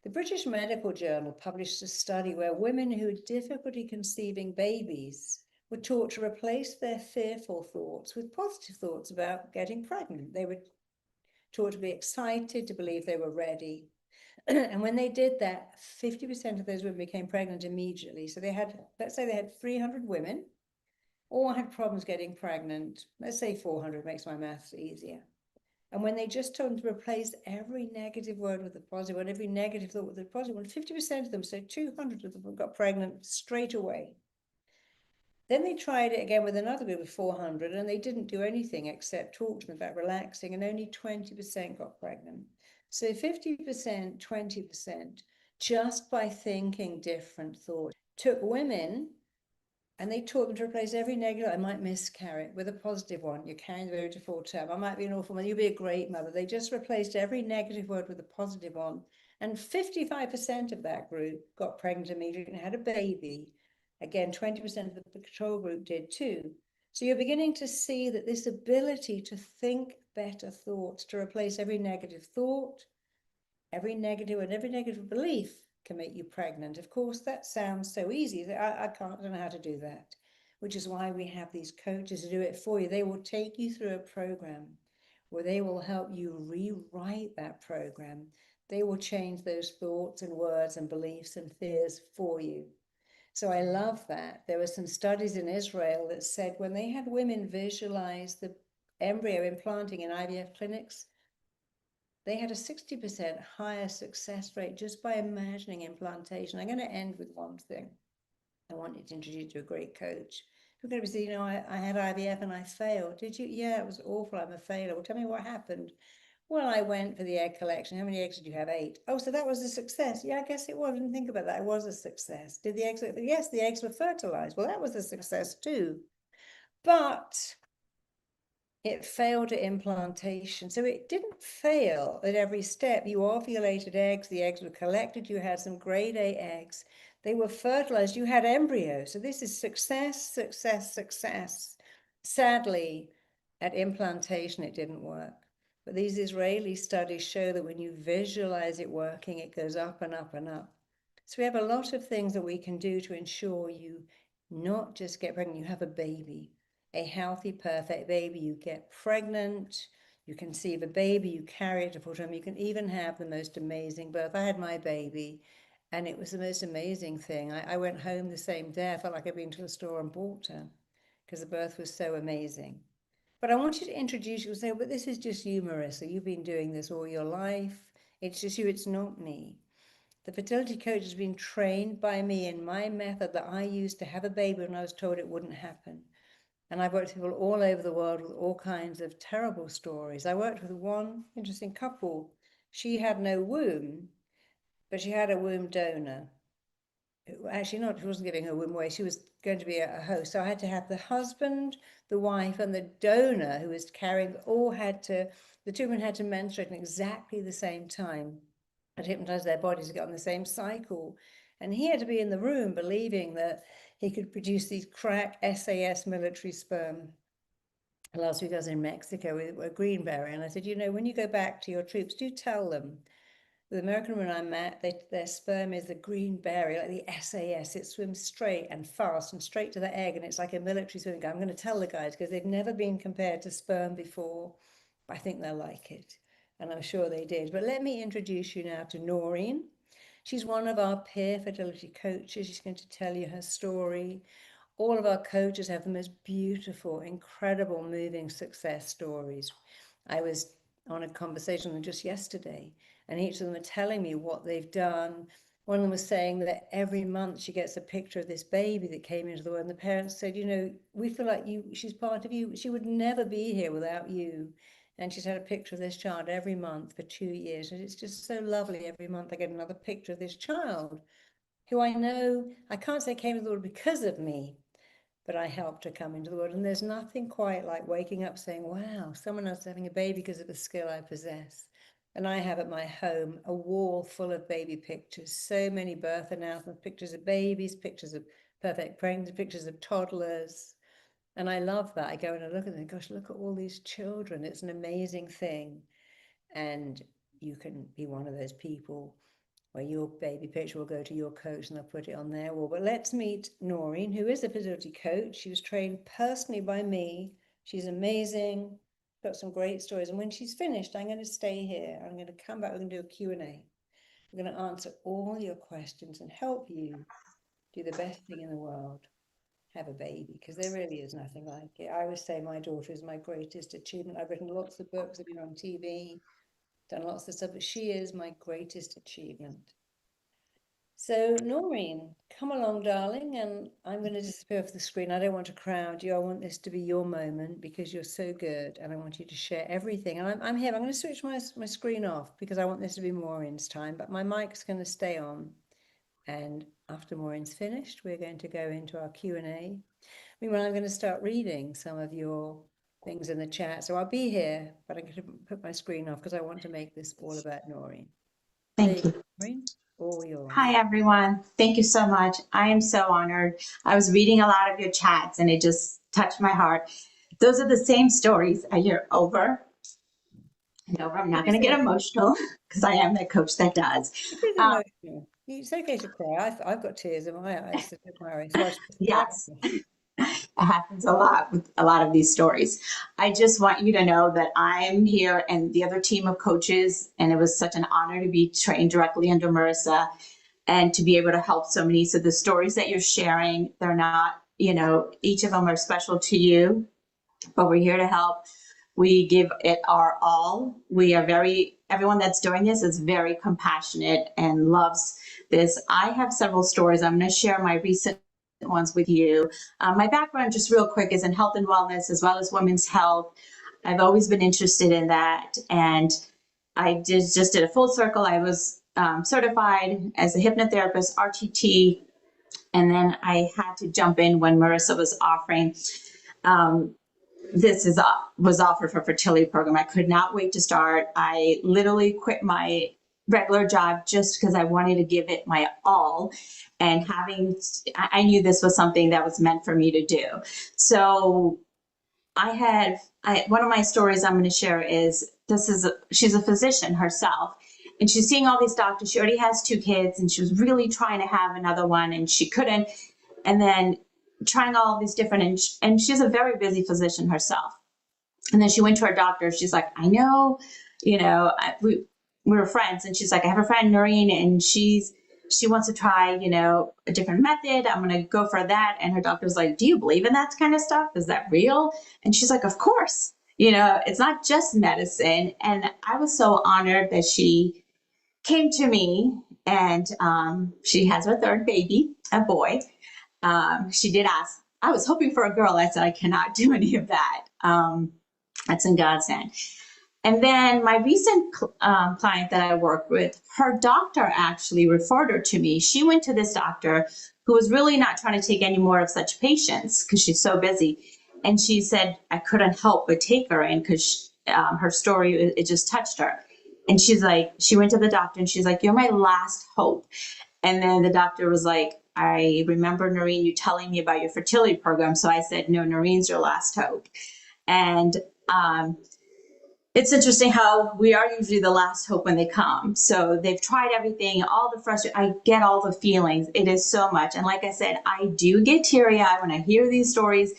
The British Medical Journal published a study where women who had difficulty conceiving babies were taught to replace their fearful thoughts with positive thoughts about getting pregnant. They were taught to be excited, to believe they were ready. And when they did that, 50% of those women became pregnant immediately. So they had, let's say they had 300 women, all had problems getting pregnant. Let's say 400 makes my maths easier. And when they just told them to replace every negative word with a positive one, every negative thought with a positive one, 50% of them, so 200 of them got pregnant straight away. Then they tried it again with another group of 400, and they didn't do anything except talk to them about relaxing, and only 20% got pregnant. So 50%, 20%, just by thinking different thoughts. Took women and they taught them to replace every negative. I might miscarry with a positive one. You're carrying the baby to full term. I might be an awful mother. You'll be a great mother. They just replaced every negative word with a positive one. And 55% of that group got pregnant immediately and had a baby. Again, 20% of the control group did too. So you're beginning to see that this ability to think better thoughts, to replace every negative thought every negative belief can make you pregnant. Of course, that sounds so easy. I don't know how to do that, which is why we have these coaches to do it for you. They will take you through a program where they will help you rewrite that program. They will change those thoughts and words and beliefs and fears for you. So I love that. There were some studies in Israel that said when they had women visualize the embryo implanting in IVF clinics, they had a 60% higher success rate just by imagining implantation. I'm going to end with one thing. I want you to introduce you to a great coach. You're going to be saying, I had IVF and I failed. Did you? Yeah, it was awful. I'm a failure. Well, tell me what happened. Well, I went for the egg collection. How many eggs did you have? 8. Oh, so that was a success. Yeah, I guess it was. I didn't think about that. It was a success. Did the eggs? Yes, the eggs were fertilized. Well, that was a success too. But it failed at implantation. So it didn't fail at every step. You ovulated eggs, the eggs were collected, you had some grade A eggs, they were fertilized, you had embryos. So this is success, success, success. Sadly, at implantation, it didn't work. But these Israeli studies show that when you visualize it working, it goes up and up and up. So we have a lot of things that we can do to ensure you not just get pregnant, you have a baby. A healthy, perfect baby. You get pregnant, you conceive a baby, you carry it to full term. You can even have the most amazing birth. I had my baby, and it was the most amazing thing. I went home the same day. I felt like I'd been to the store and bought her because the birth was so amazing. But I want you to introduce you and say, but this is just you, Marisa. You've been doing this all your life. It's just you, it's not me. The fertility coach has been trained by me in my method that I used to have a baby when I was told it wouldn't happen. And I've worked with people all over the world with all kinds of terrible stories. I worked with one interesting couple. She had no womb, but she had a womb donor. Actually, not, she wasn't giving her womb away. She was going to be a host. So I had to have the husband, the wife, and the donor who was carrying, the two women had to menstruate at exactly the same time and hypnotize their bodies to get on the same cycle. And he had to be in the room believing that he could produce these crack SAS military sperm. Last week I was in Mexico with a greenberry, and I said, when you go back to your troops, do tell them the American women I met, their sperm is the green berry, like the SAS. It swims straight and fast and straight to the egg, and it's like a military swimming guy. I'm going to tell the guys because they've never been compared to sperm before. I think they'll like it, and I'm sure they did. But let me introduce you now to Noreen. She's one of our peer fertility coaches. She's going to tell you her story. All of our coaches have the most beautiful, incredible, moving success stories. I was on a conversation with them just yesterday, and each of them are telling me what they've done. One of them was saying that every month she gets a picture of this baby that came into the world, and the parents said, we feel like she's part of you. She would never be here without you. And she's had a picture of this child every month for 2 years. And it's just so lovely. Every month I get another picture of this child who I know, I can't say came into the world because of me, but I helped her come into the world. And there's nothing quite like waking up saying, wow, someone else is having a baby because of a skill I possess. And I have at my home a wall full of baby pictures, so many birth announcements, pictures of babies, pictures of perfect pregnancy, pictures of toddlers. And I love that. I go and I look at them, gosh, look at all these children. It's an amazing thing. And you can be one of those people where your baby picture will go to your coach and they'll put it on their wall. But let's meet Noreen, who is a fertility coach. She was trained personally by me. She's amazing, got some great stories. And when she's finished, I'm going to stay here. I'm going to come back. We're going to do a Q&A. We're going to answer all your questions and help you do the best thing in the world, have a baby, because there really is nothing like it. I always say my daughter is my greatest achievement. I've written lots of books, I've been on TV, done lots of stuff, but she is my greatest achievement. So Noreen, come along, darling, and I'm going to disappear off the screen. I don't want to crowd you. I want this to be your moment because you're so good, and I want you to share everything. And I'm here. I'm going to switch my screen off because I want this to be Maureen's time, but my mic's going to stay on. And after Maureen's finished, we're going to go into our Q&A. Meanwhile, I'm going to start reading some of your things in the chat. So I'll be here, but I'm going to put my screen off because I want to make this all about Noreen. Thank you. Noreen, all yours. Hi, everyone. Thank you so much. I am so honored. I was reading a lot of your chats and it just touched my heart. Those are the same stories I hear over No, I'm It not is going to get emotional. emotional because I am that coach that does. It is Um, emotional. It's okay to cry. I've got tears in my eyes, so don't worry. So I should yes, clarify. it happens a lot with a lot of these stories. I just want you to know that I'm here and the other team of coaches, and it was such an honor to be trained directly under Marisa and to be able to help so many. So the stories that you're sharing, they're not, each of them are special to you, but we're here to help. We give it our all. We are everyone that's doing this is very compassionate and loves this. I have several stories. I'm going to share my recent ones with you. My background, just real quick, is in health and wellness as well as women's health. I've always been interested in that. And I just did a full circle. I was certified as a hypnotherapist, RTT, and then I had to jump in when Marisa was offering um, was offered for fertility program. I could not wait to start. I literally quit my regular job just because I wanted to give it my all, and I knew this was something that was meant for me to do. So one of my stories I'm going to share is she's a physician herself, and she's seeing all these doctors. She already has 2 kids, and she was really trying to have another one, and she couldn't. And then trying all these different, and she's a very busy physician herself. And then she went to her doctor. She's like, I know, we were friends, and she's like, I have a friend, Noreen, and she wants to try, a different method. I'm going to go for that. And her doctor's like, do you believe in that kind of stuff? Is that real? And she's like, of course, it's not just medicine. And I was so honored that she came to me, and she has her 3rd baby, a boy. She did ask, I was hoping for a girl. I said, I cannot do any of that. That's in God's hand. And then my recent client that I worked with, her doctor actually referred her to me. She went to this doctor who was really not trying to take any more of such patients because she's so busy. And she said, I couldn't help but take her in because her story, it just touched her. And she's like, she went to the doctor and she's like, you're my last hope. And then the doctor was like, I remember, Noreen, you telling me about your fertility program. So I said, no, Noreen's your last hope. And it's interesting how we are usually the last hope when they come. So they've tried everything, all the frustration. I get all the feelings. It is so much. And like I said, I do get teary-eyed when I hear these stories.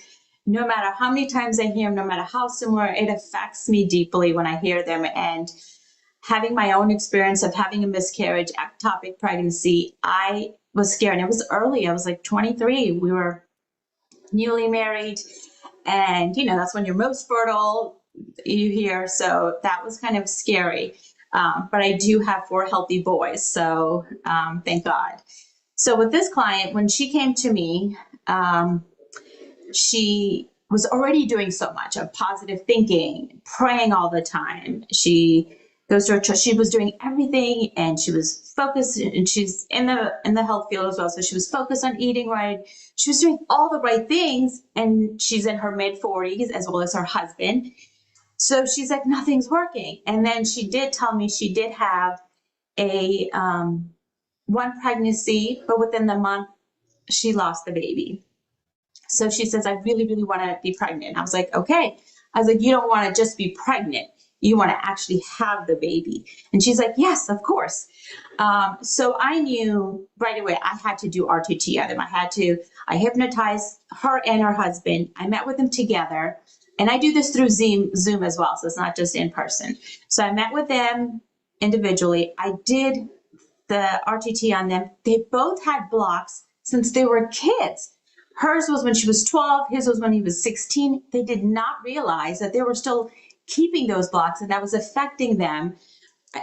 No matter how many times I hear them, no matter how similar, it affects me deeply when I hear them. And having my own experience of having a miscarriage, ectopic pregnancy, I was scared. And it was early. I was like 23. We were newly married. And, that's when you're most fertile, you hear. So that was kind of scary. But I do have 4 healthy boys. So thank God. So with this client, when she came to me, she was already doing so much of positive thinking, praying all the time. She goes to her church. She was doing everything, and she was focused, and she's in the health field as well. So she was focused on eating right. She was doing all the right things, and she's in her mid-40s as well as her husband. So she's like, nothing's working. And then she did tell me she did have a one pregnancy, but within the month she lost the baby. So she says, I really, really want to be pregnant. I was like, okay. I was like, you don't want to just be pregnant. You want to actually have the baby. And she's like, yes, of course. So I knew right away I had to do RTT on them. I hypnotized her and her husband. I met with them together. And I do this through Zoom as well. So it's not just in person. So I met with them individually. I did the RTT on them. They both had blocks since they were kids. Hers was when she was 12. His was when he was 16. They did not realize that they were still keeping those blocks, and that was affecting them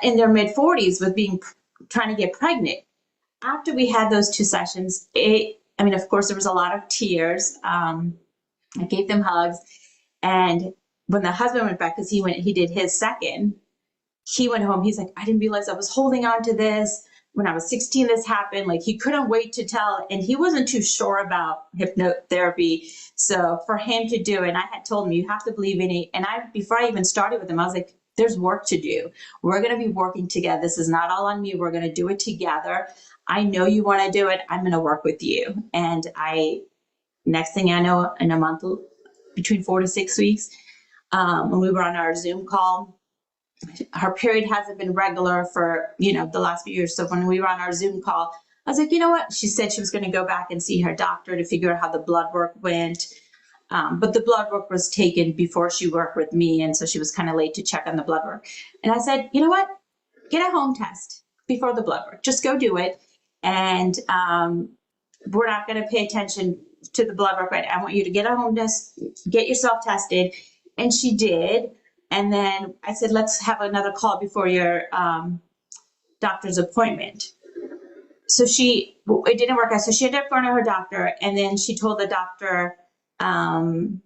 in their mid-40s with trying to get pregnant. After we had those 2 sessions, of course, there was a lot of tears. I gave them hugs. And when the husband went back, because he did his second, he went home. He's like, I didn't realize I was holding on to this. When I was 16, this happened. Like, he couldn't wait to tell. And he wasn't too sure about hypnotherapy. So for him to do it, and I had told him, you have to believe in it. And before I even started with him, I was like, there's work to do. We're going to be working together. This is not all on me. We're going to do it together. I know you want to do it. I'm going to work with you. And next thing I know, in a month, between 4 to 6 weeks, when we were on our Zoom call, her period hasn't been regular for, the last few years. So when we were on our Zoom call, I was like, you know what? She said she was going to go back and see her doctor to figure out how the blood work went. But the blood work was taken before she worked with me. And so she was kind of late to check on the blood work. And I said, you know what? Get a home test before the blood work. Just go do it. And we're not going to pay attention to the blood work. Right? I want you to get a home test, get yourself tested. And she did. And then I said, let's have another call before your doctor's appointment. So it didn't work out. So she ended up going to her doctor, and then she told the doctor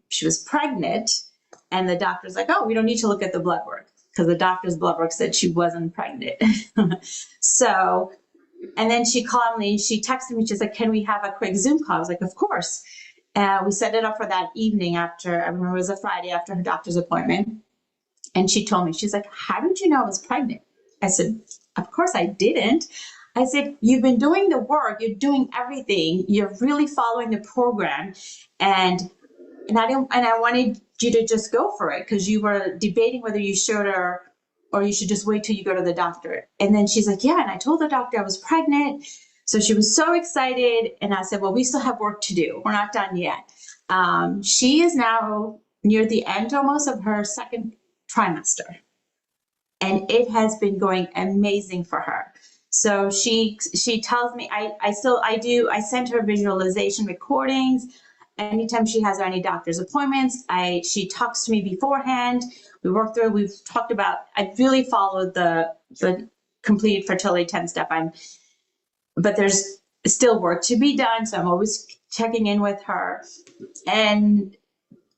she was pregnant, and the doctor's like, oh, we don't need to look at the blood work, because the doctor's blood work said she wasn't pregnant. So, and then she texted me, she's like, can we have a quick Zoom call? I was like, of course. We set it up for that evening after, I remember it was a Friday after her doctor's appointment. And she told me, she's like, how did you know I was pregnant? I said, of course I didn't. I said, you've been doing the work, you're doing everything, you're really following the program. And I wanted you to just go for it, because you were debating whether you should or you should just wait till you go to the doctor. And then she's like, yeah, and I told the doctor I was pregnant. So she was so excited. And I said, well, we still have work to do. We're not done yet. She is now near the end almost of her second trimester. And it has been going amazing for her. So she tells me, I send her visualization recordings. Anytime she has any doctor's appointments, she talks to me beforehand. We work through, we've talked about, I really followed the complete fertility 10-step. But there's still work to be done. So I'm always checking in with her. And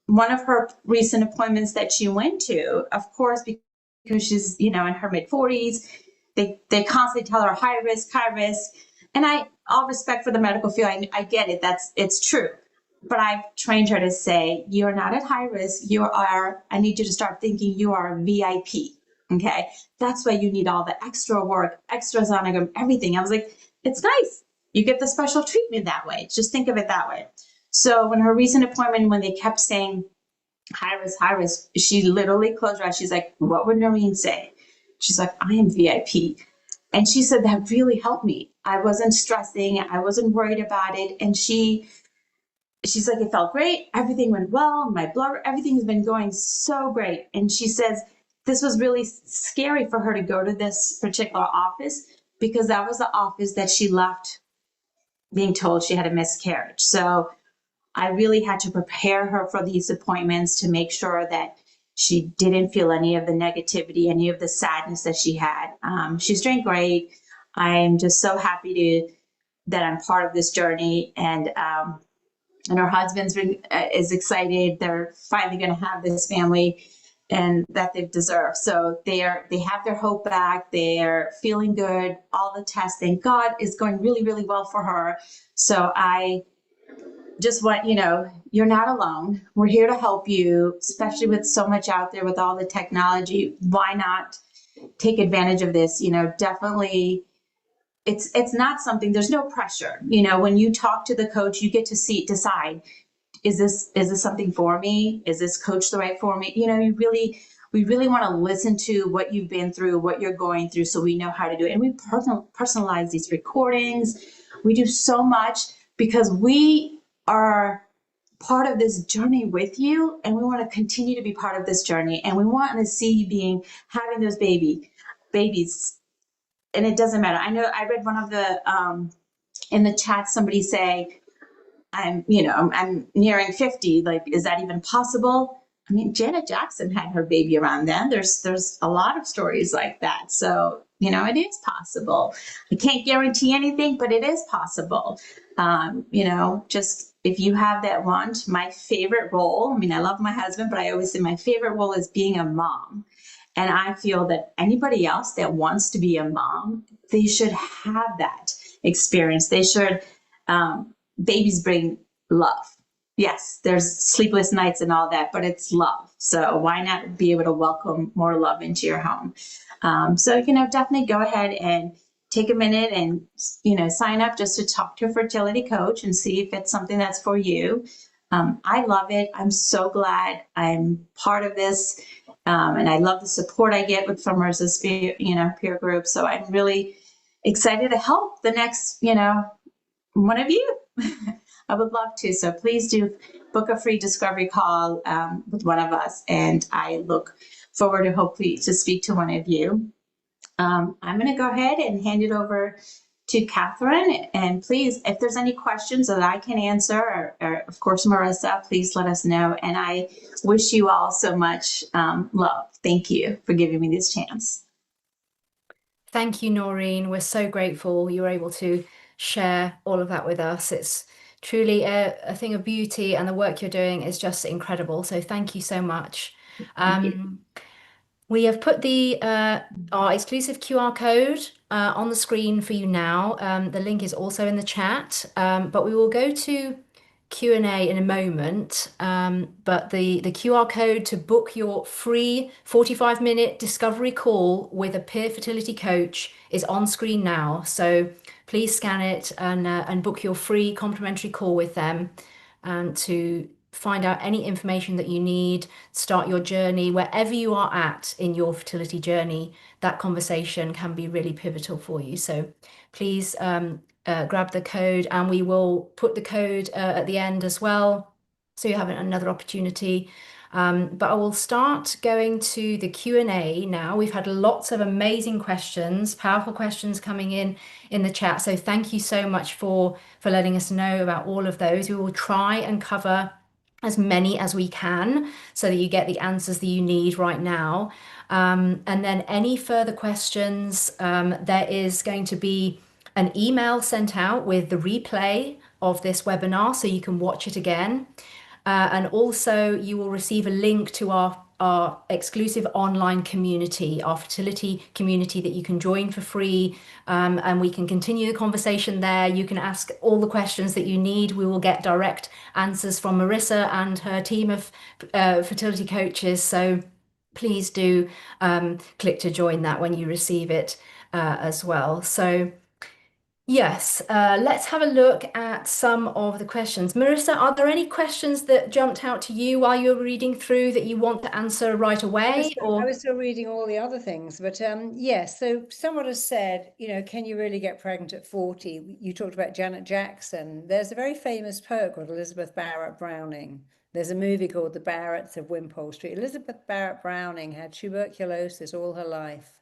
one of her recent appointments that she went to, of course, because she's, in her mid-40s, they constantly tell her high risk. And all respect for the medical field, I get it, it's true. But I've trained her to say, you're not at high risk, I need you to start thinking you are a VIP, okay? That's why you need all the extra work, extra sonogram, everything. I was like, it's nice. You get the special treatment that way. Just think of it that way. So when her recent appointment, when they kept saying high risk, she literally closed her eyes. She's like, what would Noreen say? She's like, I am VIP. And she said, that really helped me. I wasn't stressing. I wasn't worried about it. And she's like, it felt great. Everything went well. My blood, everything's been going so great. And she says, this was really scary for her to go to this particular office, because that was the office that she left being told she had a miscarriage. So I really had to prepare her for these appointments to make sure that she didn't feel any of the negativity, any of the sadness that she had. She's doing great. I'm just so happy that I'm part of this journey. And her husband's is excited. They're finally going to have this family and that they've deserved. So they have their hope back. They're feeling good. All the tests, thank God, is going really, really well for her. So I just want, you're not alone. We're here to help you, especially with so much out there with all the technology. Why not take advantage of this? Definitely, it's not something, there's no pressure. When you talk to the coach, you get to decide, is this something for me? Is this coach the right for me? We really want to listen to what you've been through, what you're going through, so we know how to do it. And we personalize these recordings. We do so much because we are part of this journey with you, and we want to continue to be part of this journey. And we want to see you having those babies. And it doesn't matter. I know I read one of the in the chat, somebody say, I'm nearing 50. Like, is that even possible? I mean, Janet Jackson had her baby around then. There's a lot of stories like that. So, it is possible. I can't guarantee anything, but it is possible. Just if you have that want, my favorite role, I love my husband, but I always say my favorite role is being a mom. And I feel that anybody else that wants to be a mom, they should have that experience. They should, babies bring love. Yes, there's sleepless nights and all that, but it's love. So why not be able to welcome more love into your home? So, definitely go ahead and take a minute and, sign up just to talk to a fertility coach and see if it's something that's for you. I love it. I'm so glad I'm part of this. And I love the support I get from Marisa's peer group. So I'm really excited to help the next, one of you. I would love to. So please do book a free discovery call with one of us. And I look forward to hopefully to speak to one of you. I'm going to go ahead and hand it over to Catherine. And please, if there's any questions that I can answer, or of course, Marisa, please let us know. And I wish you all so much love. Thank you for giving me this chance. Thank you, Noreen. We're so grateful you were able to share all of that with us. It's truly a thing of beauty, and the work you're doing is just incredible. So thank you so much. Thank you. We have put our exclusive QR code on the screen for you now. The link is also in the chat, but we will go to Q&A in a moment. But the QR code to book your free 45-minute discovery call with a peer fertility coach is on screen now. So please scan it and book your free complimentary call with them to find out any information that you need, start your journey, wherever you are at in your fertility journey. That conversation can be really pivotal for you. So please grab the code, and we will put the code at the end as well, so you have another opportunity. But I will start going to the Q&A now. We've had lots of amazing questions, powerful questions coming in the chat. So thank you so much for letting us know about all of those. We will try and cover as many as we can so that you get the answers that you need right now. And then any further questions, there is going to be an email sent out with the replay of this webinar so you can watch it again. And also you will receive a link to our exclusive online community, our fertility community that you can join for free, and we can continue the conversation there. You can ask all the questions that you need. We will get direct answers from Marisa and her team of fertility coaches. So please do click to join that when you receive it as well. So yes, let's have a look at some of the questions. Marisa, are there any questions that jumped out to you while you were reading through that you want to answer right away? I was still reading all the other things, but yes, so someone has said, can you really get pregnant at 40? You talked about Janet Jackson. There's a very famous poet called Elizabeth Barrett Browning. There's a movie called The Barretts of Wimpole Street. Elizabeth Barrett Browning had tuberculosis all her life.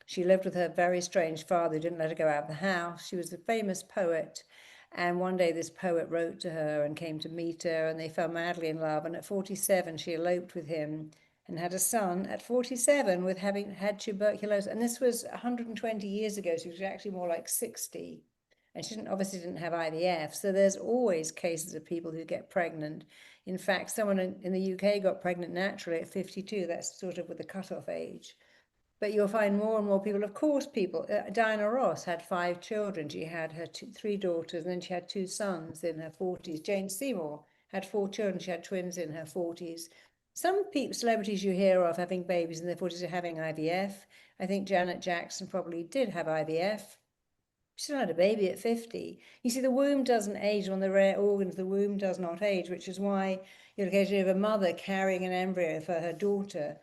She lived with her very strange father who didn't let her go out of the house. She was a famous poet. And one day this poet wrote to her and came to meet her, and they fell madly in love. And at 47, she eloped with him and had a son at 47 with having had tuberculosis. And this was 120 years ago, so she was actually more like 60. And she obviously didn't have IVF. So there's always cases of people who get pregnant. In fact, someone in the UK got pregnant naturally at 52. That's sort of with the cutoff age. But you'll find more and more people, of course, Diana Ross had 5 children. She had her 3 daughters, and then she had 2 sons in her 40s. Jane Seymour had 4 children. She had twins in her 40s. Some celebrities you hear of having babies in their 40s are having IVF. I think Janet Jackson probably did have IVF. She still had a baby at 50. You see, the womb doesn't age. One of the rare organs, the womb does not age, which is why you'll occasionally have a mother carrying an embryo for her daughter.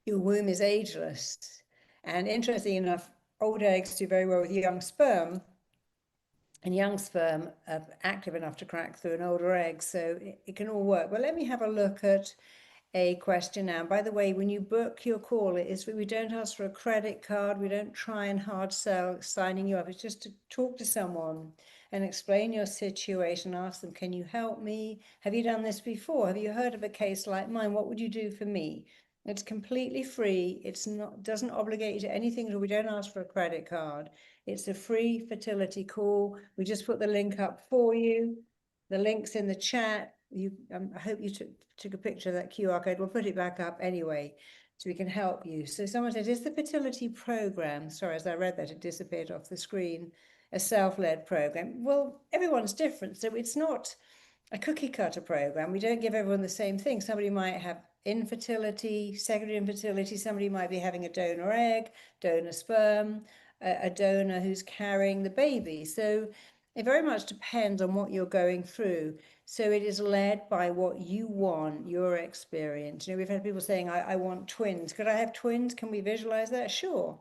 Your womb is ageless. And interestingly enough, old eggs do very well with young sperm, and young sperm are active enough to crack through an older egg, so it can all work. But let me have a look at a question now. By the way, when you book your call, we don't ask for a credit card. We don't try and hard sell signing you up. It's just to talk to someone and explain your situation. Ask them, can you help me? Have you done this before? Have you heard of a case like mine? What would you do for me? It's completely free. Doesn't obligate you to anything. We don't ask for a credit card. It's a free fertility call. We just put the link up for you. The link's in the chat. I hope you took a picture of that QR code. We'll put it back up anyway, so we can help you. So someone said, is the fertility program, sorry, as I read that, it disappeared off the screen, a self-led program? Well, everyone's different. So it's not a cookie cutter program. We don't give everyone the same thing. Somebody might have infertility, secondary infertility. Somebody might be having a donor egg, donor sperm, a donor who's carrying the baby. So It very much depends on what you're going through. So it is led by what you want, your experience. You know, we've had people saying, I want twins. Could I have twins? Can we visualize that? Sure.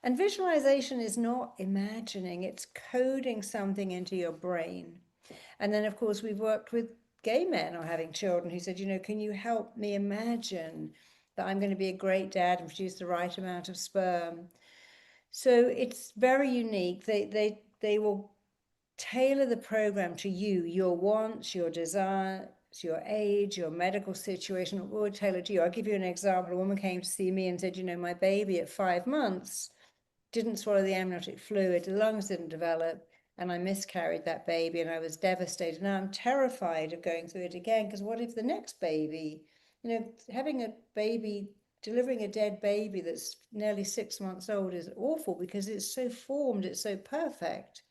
And visualization is not imagining, it's coding something into your brain. And then, of course, we've worked with gay men or having children who said, you know, can you help me imagine that I'm going to be a great dad and produce the right amount of sperm? So it's very unique. They will tailor the program to you, your wants, your desires, your age, your medical situation, will tailor to you. I'll give you an example. A woman came to see me and said, you know, my baby at 5 months didn't swallow the amniotic fluid, the lungs didn't develop, and I miscarried that baby and I was devastated. Now I'm terrified of going through it again, because what if the next baby, you know, having a baby, delivering a dead baby that's nearly 6 months old is awful because it's so formed, it's so perfect.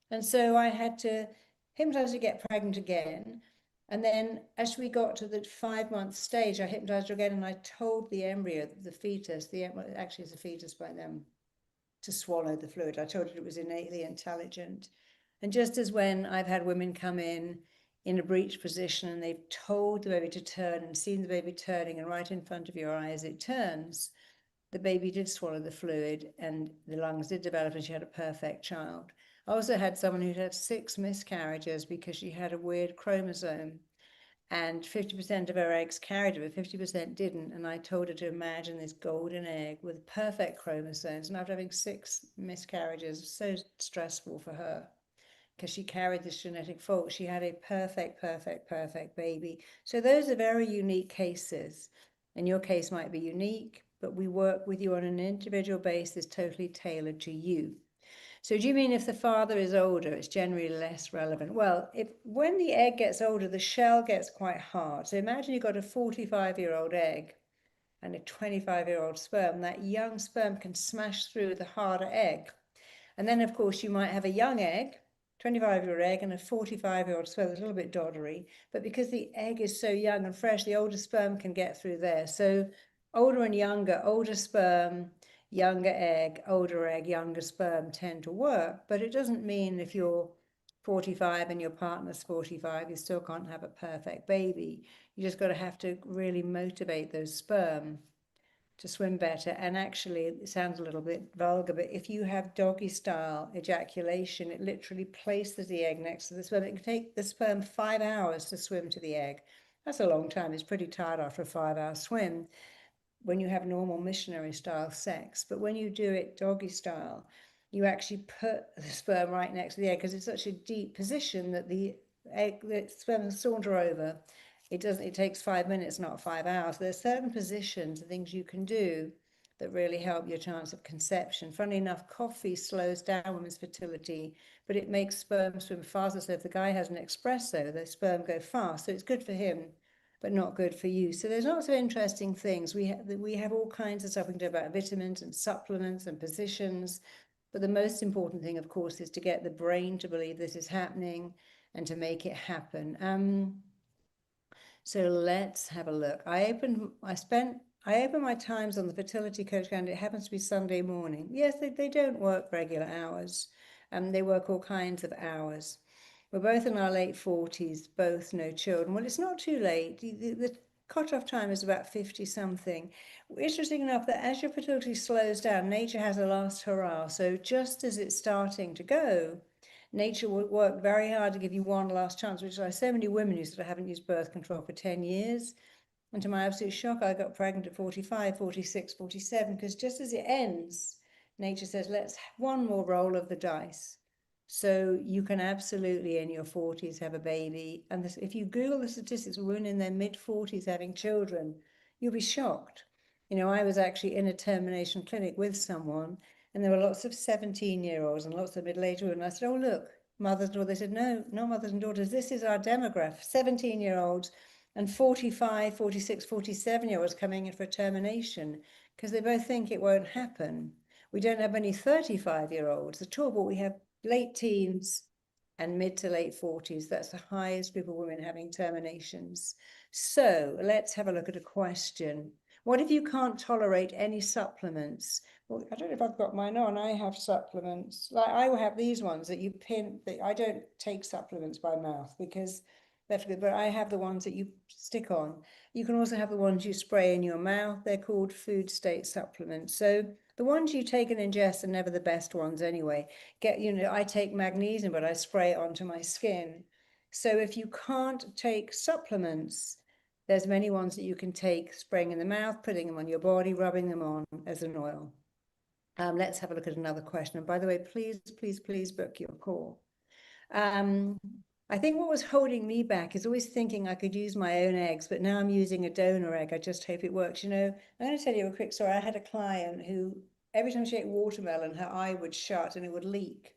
And so I had to hypnotize to get pregnant again. And then as we got to the 5 month stage, I hypnotized her again and I told the embryo, the fetus, actually it's a fetus by then, to swallow the fluid. I told it was innately intelligent. And just as when I've had women come in a breech position and they've told the baby to turn and seen the baby turning, and right in front of your eyes it turns, the baby did swallow the fluid and the lungs did develop and she had a perfect child. I also had someone who'd had 6 miscarriages because she had a weird chromosome, and 50% of her eggs carried it, but 50% didn't. And I told her to imagine this golden egg with perfect chromosomes. And after having 6 miscarriages, so stressful for her because she carried this genetic fault, she had a perfect baby. So those are very unique cases. And your case might be unique, but we work with you on an individual basis, totally tailored to you. So do you mean if the father is older, it's generally less relevant? Well, when the egg gets older, the shell gets quite hard. So imagine you've got a 45-year-old egg and a 25-year-old sperm. That young sperm can smash through the harder egg. And then, of course, you might have a young egg, 25-year-old egg, and a 45-year-old sperm. It's a little bit doddery. But because the egg is so young and fresh, the older sperm can get through there. So older and younger, older sperm, younger egg, older egg, younger sperm tend to work. But it doesn't mean if you're 45 and your partner's 45, you still can't have a perfect baby. You just got to have to really motivate those sperm to swim better. And actually, it sounds a little bit vulgar, but if you have doggy style ejaculation, it literally places the egg next to the sperm. It can take the sperm 5 hours to swim to the egg. That's a long time. It's pretty tired after a 5-hour swim when you have normal missionary style sex. But when you do it doggy style, you actually put the sperm right next to the egg because it's such a deep position that the sperm will saunter over. It takes 5 minutes, not 5 hours. There are certain positions and things you can do that really help your chance of conception. Funnily enough, coffee slows down women's fertility, but it makes sperm swim faster. So if the guy has an espresso, the sperm go fast. So it's good for him, but not good for you. So there's lots of interesting things. We have all kinds of stuff we can do about vitamins and supplements and positions. But the most important thing, of course, is to get the brain to believe this is happening and to make it happen. So let's have a look. I open my times on the fertility coach calendar. It happens to be Sunday morning. Yes, they don't work regular hours. They work all kinds of hours. We're both in our late 40s, both no children. Well, it's not too late. The cutoff time is about 50 something. Interesting enough that as your fertility slows down, nature has a last hurrah. So just as it's starting to go, nature will work very hard to give you one last chance, which is why so many women who sort of haven't used birth control for 10 years. And to my absolute shock, I got pregnant at 45, 46, 47, because just as it ends, nature says, let's have one more roll of the dice. So you can absolutely in your 40s have a baby. And this, if you Google the statistics of women in their mid-40s having children, you'll be shocked. You know, I was actually in a termination clinic with someone, and there were lots of 17-year-olds and lots of middle-aged women. I said, oh, look, mothers and daughters. They said, no, not mothers and daughters. This is our demographic, 17-year-olds and 45, 46, 47-year-olds coming in for termination because they both think it won't happen. We don't have any 35-year-olds at all, but we have late teens and mid to late 40s. That's the highest group of women having terminations. So let's have a look at a question. What if you can't tolerate any supplements? Well, I don't know if I've got mine on. I have supplements. Like I have these ones that you pin. I don't take supplements by mouth because that's good, but I have the ones that you stick on. You can also have the ones you spray in your mouth. They're called food state supplements. So the ones you take and ingest are never the best ones anyway. I take magnesium, but I spray it onto my skin. So if you can't take supplements, there's many ones that you can take, spraying in the mouth, putting them on your body, rubbing them on as an oil. Let's have a look at another question. And by the way, please, please, please book your call. I think what was holding me back is always thinking I could use my own eggs, but now I'm using a donor egg. I just hope it works. I'm going to tell you a quick story. I had a client who, every time she ate watermelon, her eye would shut and it would leak.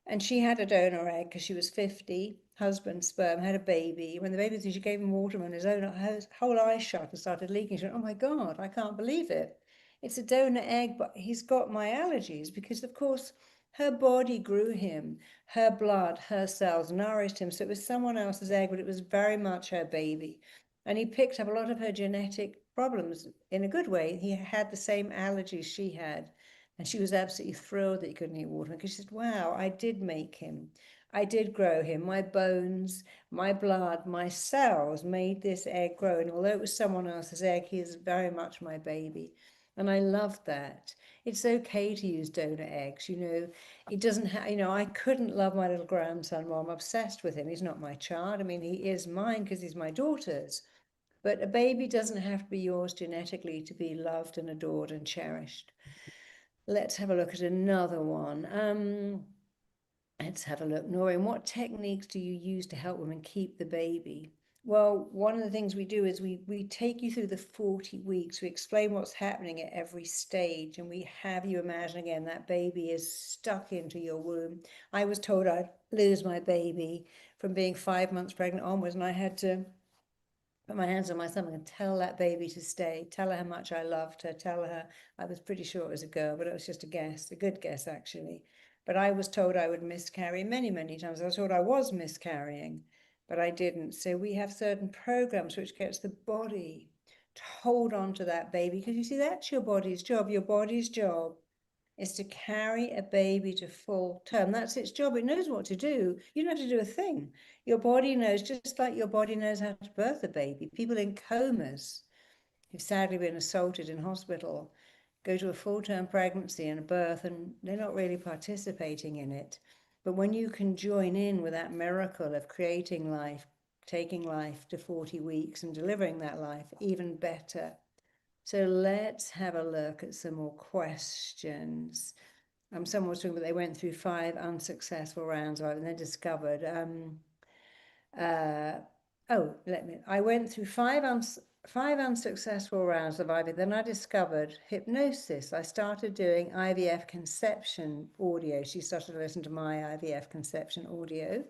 And she had a donor egg because she was 50, husband, sperm, had a baby. When the baby was she gave him watermelon, his whole eye shut and started leaking. She went, oh my God, I can't believe it. It's a donor egg, but he's got my allergies because, of course, her body grew him, her blood, her cells nourished him. So it was someone else's egg, but it was very much her baby. And he picked up a lot of her genetic problems in a good way. He had the same allergies she had. And she was absolutely thrilled that he couldn't eat watermelon because she said, wow, I did make him. I did grow him. My bones, my blood, my cells made this egg grow. And although it was someone else's egg, he is very much my baby. And I love that. It's okay to use donor eggs. It doesn't have, I couldn't love my little grandson more. I'm obsessed with him. He's not my child. I mean, he is mine because he's my daughter's. But a baby doesn't have to be yours genetically to be loved and adored and cherished. Let's have a look at another one. Let's have a look. Noreen, what techniques do you use to help women keep the baby? Well, one of the things we do is we take you through the 40 weeks. We explain what's happening at every stage, and we have you imagine again that baby is stuck into your womb. I was told I'd lose my baby from being 5 months pregnant onwards, and I had to put my hands on my stomach and tell that baby to stay, tell her how much I loved her, tell her I was pretty sure it was a girl, but it was just a guess, a good guess actually. But I was told I would miscarry many, many times. I was told I was miscarrying, but I didn't. So we have certain programs which gets the body to hold on to that baby, because you see, that's your body's job. Your body's job is to carry a baby to full term. That's its job. It knows what to do. You don't have to do a thing. Your body knows, just like your body knows how to birth a baby. People in comas who've sadly been assaulted in hospital go to a full-term pregnancy and a birth, and they're not really participating in it. But when you can join in with that miracle of creating life, taking life to 40 weeks and delivering that life, even better. So let's have a look at some more questions. Someone was talking about they went through 5 unsuccessful rounds of it and then discovered. I went through five unsuccessful rounds of IVF. Then I discovered hypnosis. I started doing IVF conception audio. She started to listen to my IVF conception audio.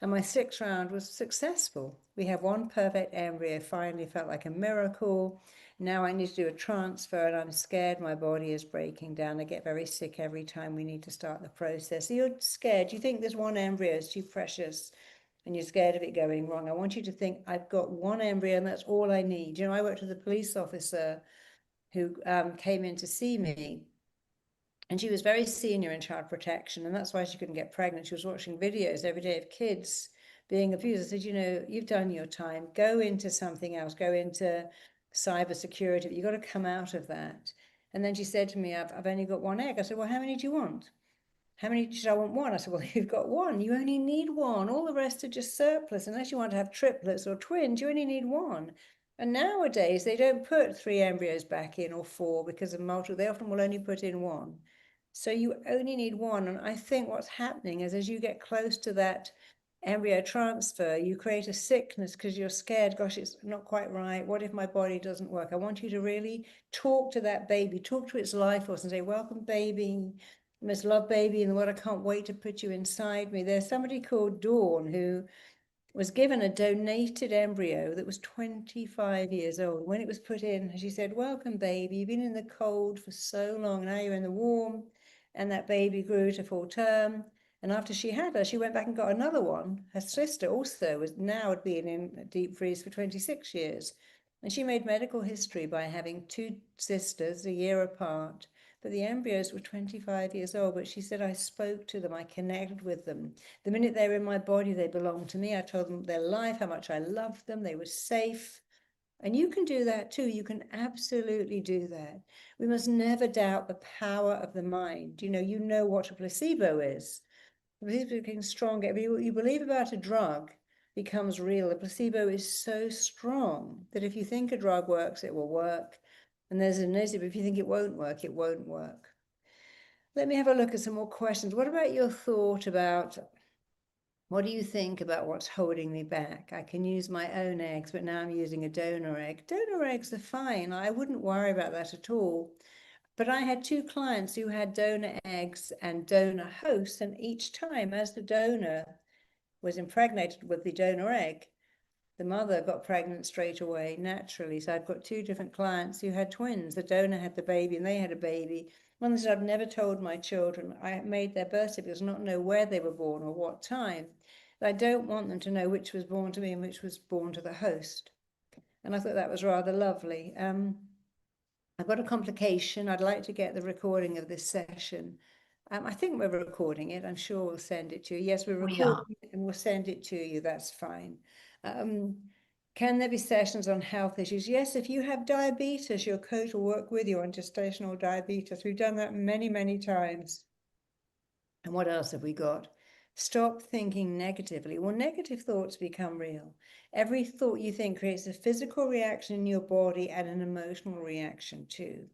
And my 6th round was successful. We have one perfect embryo, finally felt like a miracle. Now I need to do a transfer and I'm scared my body is breaking down. I get very sick every time we need to start the process. So you're scared. You think this one embryo is too precious and you're scared of it going wrong. I want you to think, I've got one embryo and that's all I need. I worked with a police officer who came in to see me. And she was very senior in child protection, and that's why she couldn't get pregnant. She was watching videos every day of kids being abused. I said, you've done your time. Go into something else. Go into cybersecurity. But you've got to come out of that. And then she said to me, I've only got one egg. I said, well, how many do you want? How many? She said, I want one. I said, well, you've got one. You only need one. All the rest are just surplus. Unless you want to have triplets or twins, you only need one. And nowadays, they don't put 3 embryos back in or 4 because of multiple. They often will only put in 1. So you only need one. And I think what's happening is as you get close to that embryo transfer, you create a sickness because you're scared, gosh, it's not quite right. What if my body doesn't work? I want you to really talk to that baby, talk to its life force and say, welcome, baby, Miss Love Baby in the world. I can't wait to put you inside me. There's somebody called Dawn who was given a donated embryo that was 25 years old. When it was put in, she said, welcome, baby. You've been in the cold for so long. Now you're in the warm. And that baby grew to full term. And after she had her, she went back and got another one. Her sister also was now had been in a deep freeze for 26 years. And she made medical history by having two sisters a year apart, but the embryos were 25 years old. But she said, I spoke to them, I connected with them. The minute they were in my body, they belonged to me. I told them their life, how much I loved them, they were safe. And you can do that too. You can absolutely do that. We must never doubt the power of the mind. You know what a placebo is. The placebo is getting stronger. If you believe about a drug becomes real, the placebo is so strong that if you think a drug works, it will work. And there's a negative, if you think it won't work, it won't work. Let me have a look at some more questions. What about your thought about, what do you think about what's holding me back? I can use my own eggs, but now I'm using a donor egg. Donor eggs are fine. I wouldn't worry about that at all. But I had two clients who had donor eggs and donor hosts, and each time as the donor was impregnated with the donor egg, the mother got pregnant straight away, naturally. So I've got two different clients who had twins. The donor had the baby and they had a baby. One said, I've never told my children. I made their birth certificates, not know where they were born or what time. But I don't want them to know which was born to me and which was born to the host. And I thought that was rather lovely. I've got a complication. I'd like to get the recording of this session. I think we're recording it. I'm sure we'll send it to you. Yes, we're recording it and we'll send it to you. That's fine. Can there be sessions on health issues? Yes, if you have diabetes, your coach will work with you on gestational diabetes. We've done that many, many times. And what else have we got? Stop thinking negatively. Well, negative thoughts become real. Every thought you think creates a physical reaction in your body and an emotional reaction too.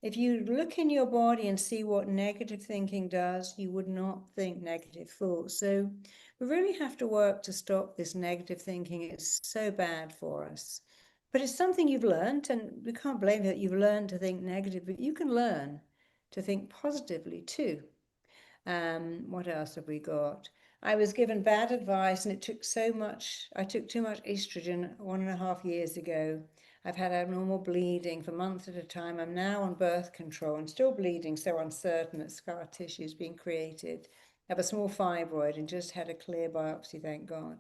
If you look in your body and see what negative thinking does, you would not think negative thoughts. So we really have to work to stop this negative thinking. It's so bad for us. But it's something you've learned, and we can't blame you that you've learned to think negative, but you can learn to think positively too. What else have we got? I was given bad advice and I took too much estrogen 1.5 years ago. I've had abnormal bleeding for months at a time. I'm now on birth control and still bleeding, so uncertain that scar tissue is being created. I have a small fibroid and just had a clear biopsy, thank God.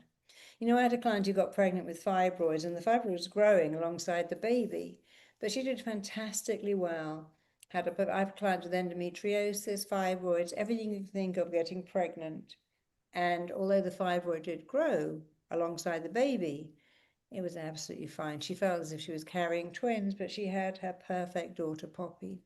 I had a client who got pregnant with fibroids and the fibroid was growing alongside the baby, but she did fantastically well. I've a client with endometriosis, fibroids, everything you can think of getting pregnant. And although the fibroid did grow alongside the baby, it was absolutely fine. She felt as if she was carrying twins, but she had her perfect daughter, Poppy.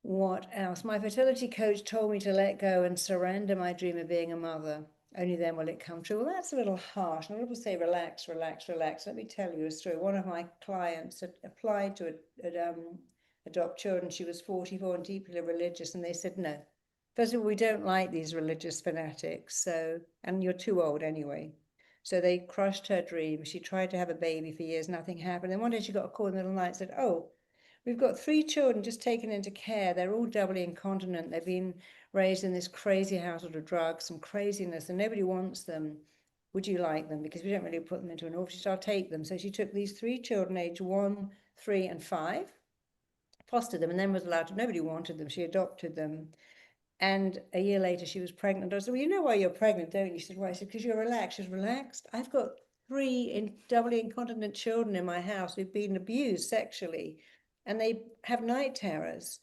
What else? My fertility coach told me to let go and surrender my dream of being a mother. Only then will it come true. Well, that's a little harsh. And people say, relax, relax, relax. Let me tell you a story. One of my clients had applied to adopt children. She was 44 and deeply religious, and they said no. First of all, we don't like these religious fanatics, and you're too old anyway. So they crushed her dream. She tried to have a baby for years, nothing happened. And one day she got a call in the middle of the night and said, oh, we've got 3 children just taken into care. They're all doubly incontinent. They've been raised in this crazy household of drugs and craziness, and nobody wants them. Would you like them? Because we don't really put them into an orphanage. I'll take them. So she took these 3 children, age 1, 3, and 5, fostered them, and then was allowed to. Nobody wanted them. She adopted them. And a year later, she was pregnant. I said, well, you know why you're pregnant, don't you? She said, why? I said, because you're relaxed. She was relaxed. I've got 3 doubly incontinent children in my house who've been abused sexually, and they have night terrors.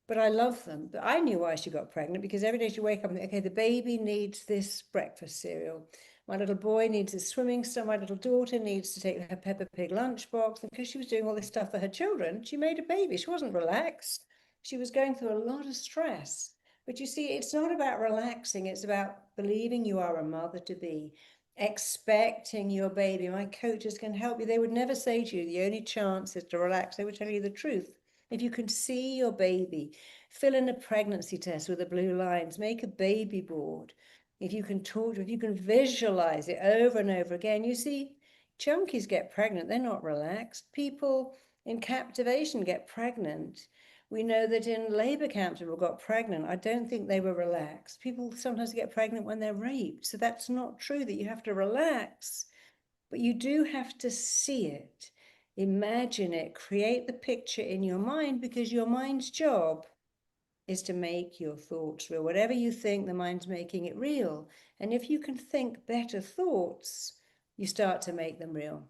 But I love them. But I knew why she got pregnant, because every day she wake up and think, okay, the baby needs this breakfast cereal. My little boy needs his swimming stuff. My little daughter needs to take her Peppa Pig lunchbox. And because she was doing all this stuff for her children, she made a baby. She wasn't relaxed. She was going through a lot of stress. But you see, it's not about relaxing. It's about believing you are a mother to be, expecting your baby. My coaches can help you. They would never say to you, the only chance is to relax. They would tell you the truth. If you can see your baby, fill in a pregnancy test with the blue lines, make a baby board. If you can talk to, if you can visualize it over and over again, you see, junkies get pregnant. They're not relaxed. People in captivation get pregnant. We know that in labor camps, people got pregnant. I don't think they were relaxed. People sometimes get pregnant when they're raped. So that's not true that you have to relax, but you do have to see it. Imagine it, create the picture in your mind, because your mind's job is to make your thoughts real. Whatever you think, the mind's making it real. And if you can think better thoughts, you start to make them real.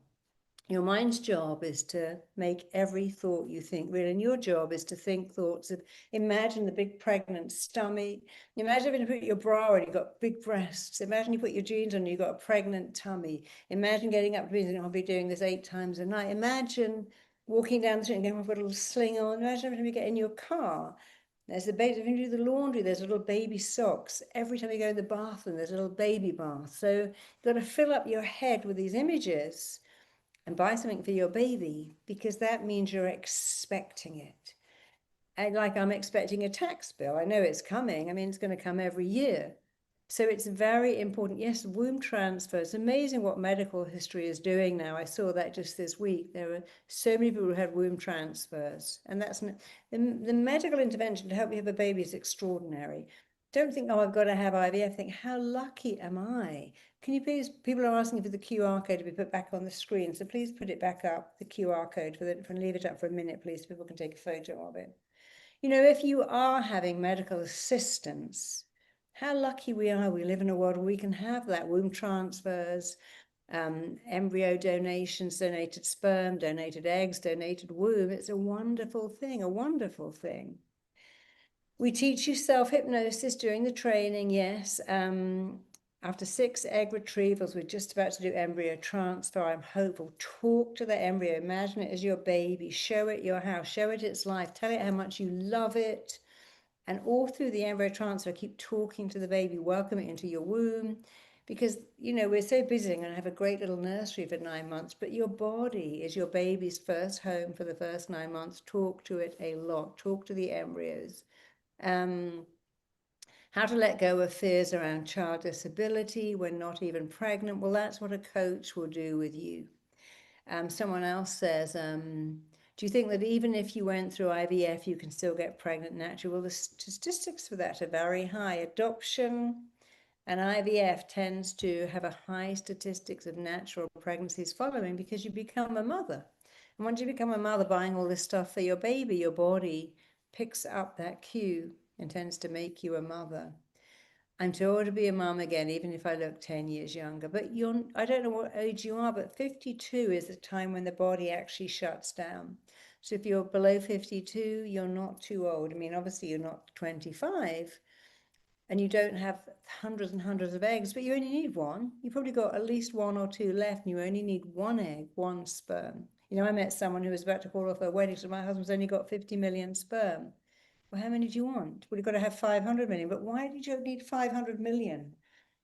Your mind's job is to make every thought you think real, and your job is to think thoughts of, imagine the big pregnant stomach. Imagine when you put your bra on, you've got big breasts. Imagine you put your jeans on, you've got a pregnant tummy. Imagine getting up to be, I'll be doing this 8 times a night. Imagine walking down the street and going with a little sling on. Imagine every time you get in your car. There's the baby, when you do the laundry, there's little baby socks. Every time you go in the bathroom, there's a little baby bath. So you've got to fill up your head with these images and buy something for your baby, because that means you're expecting it. And like I'm expecting a tax bill. I know it's coming. I mean, it's going to come every year. So it's very important. Yes, womb transfer. It's amazing what medical history is doing now. I saw that just this week. There were so many people who had womb transfers. And that's the medical intervention to help you have a baby is extraordinary. Don't think, oh, I've got to have IVF. Think, how lucky am I? Can you please, people are asking for the QR code to be put back on the screen. So please put it back up, the QR code, leave it up for a minute, please, so people can take a photo of it. You know, if you are having medical assistance, how lucky we are. We live in a world where we can have that. Womb transfers, embryo donations, donated sperm, donated eggs, donated womb. It's a wonderful thing, a wonderful thing. We teach you self-hypnosis during the training, yes. After 6 egg retrievals, we're just about to do embryo transfer. I'm hopeful. Talk to the embryo. Imagine it as your baby. Show it your house. Show it its life. Tell it how much you love it. And all through the embryo transfer, keep talking to the baby. Welcome it into your womb. Because, you know, we're so busy and have a great little nursery for 9 months. But your body is your baby's first home for the first 9 months. Talk to it a lot. Talk to the embryos. How to let go of fears around child disability when not even pregnant. Well, that's what a coach will do with you. Someone else says, do you think that even if you went through IVF, you can still get pregnant naturally? Well, the statistics for that are very high. Adoption and IVF tends to have a high statistics of natural pregnancies following, because you become a mother. And once you become a mother, buying all this stuff for your baby, your body picks up that cue and tends to make you a mother. I'm told to be a mum again, even if I look 10 years younger. But I don't know what age you are, but 52 is the time when the body actually shuts down. So if you're below 52, you're not too old. I mean, obviously you're not 25 and you don't have hundreds and hundreds of eggs, but you only need one. You've probably got at least 1 or 2 left, and you only need 1 egg, 1 sperm. You know, I met someone who was about to call off her wedding, so my husband's only got 50 million sperm. Well, how many do you want? Well, you've got to have 500 million, but why did you need 500 million?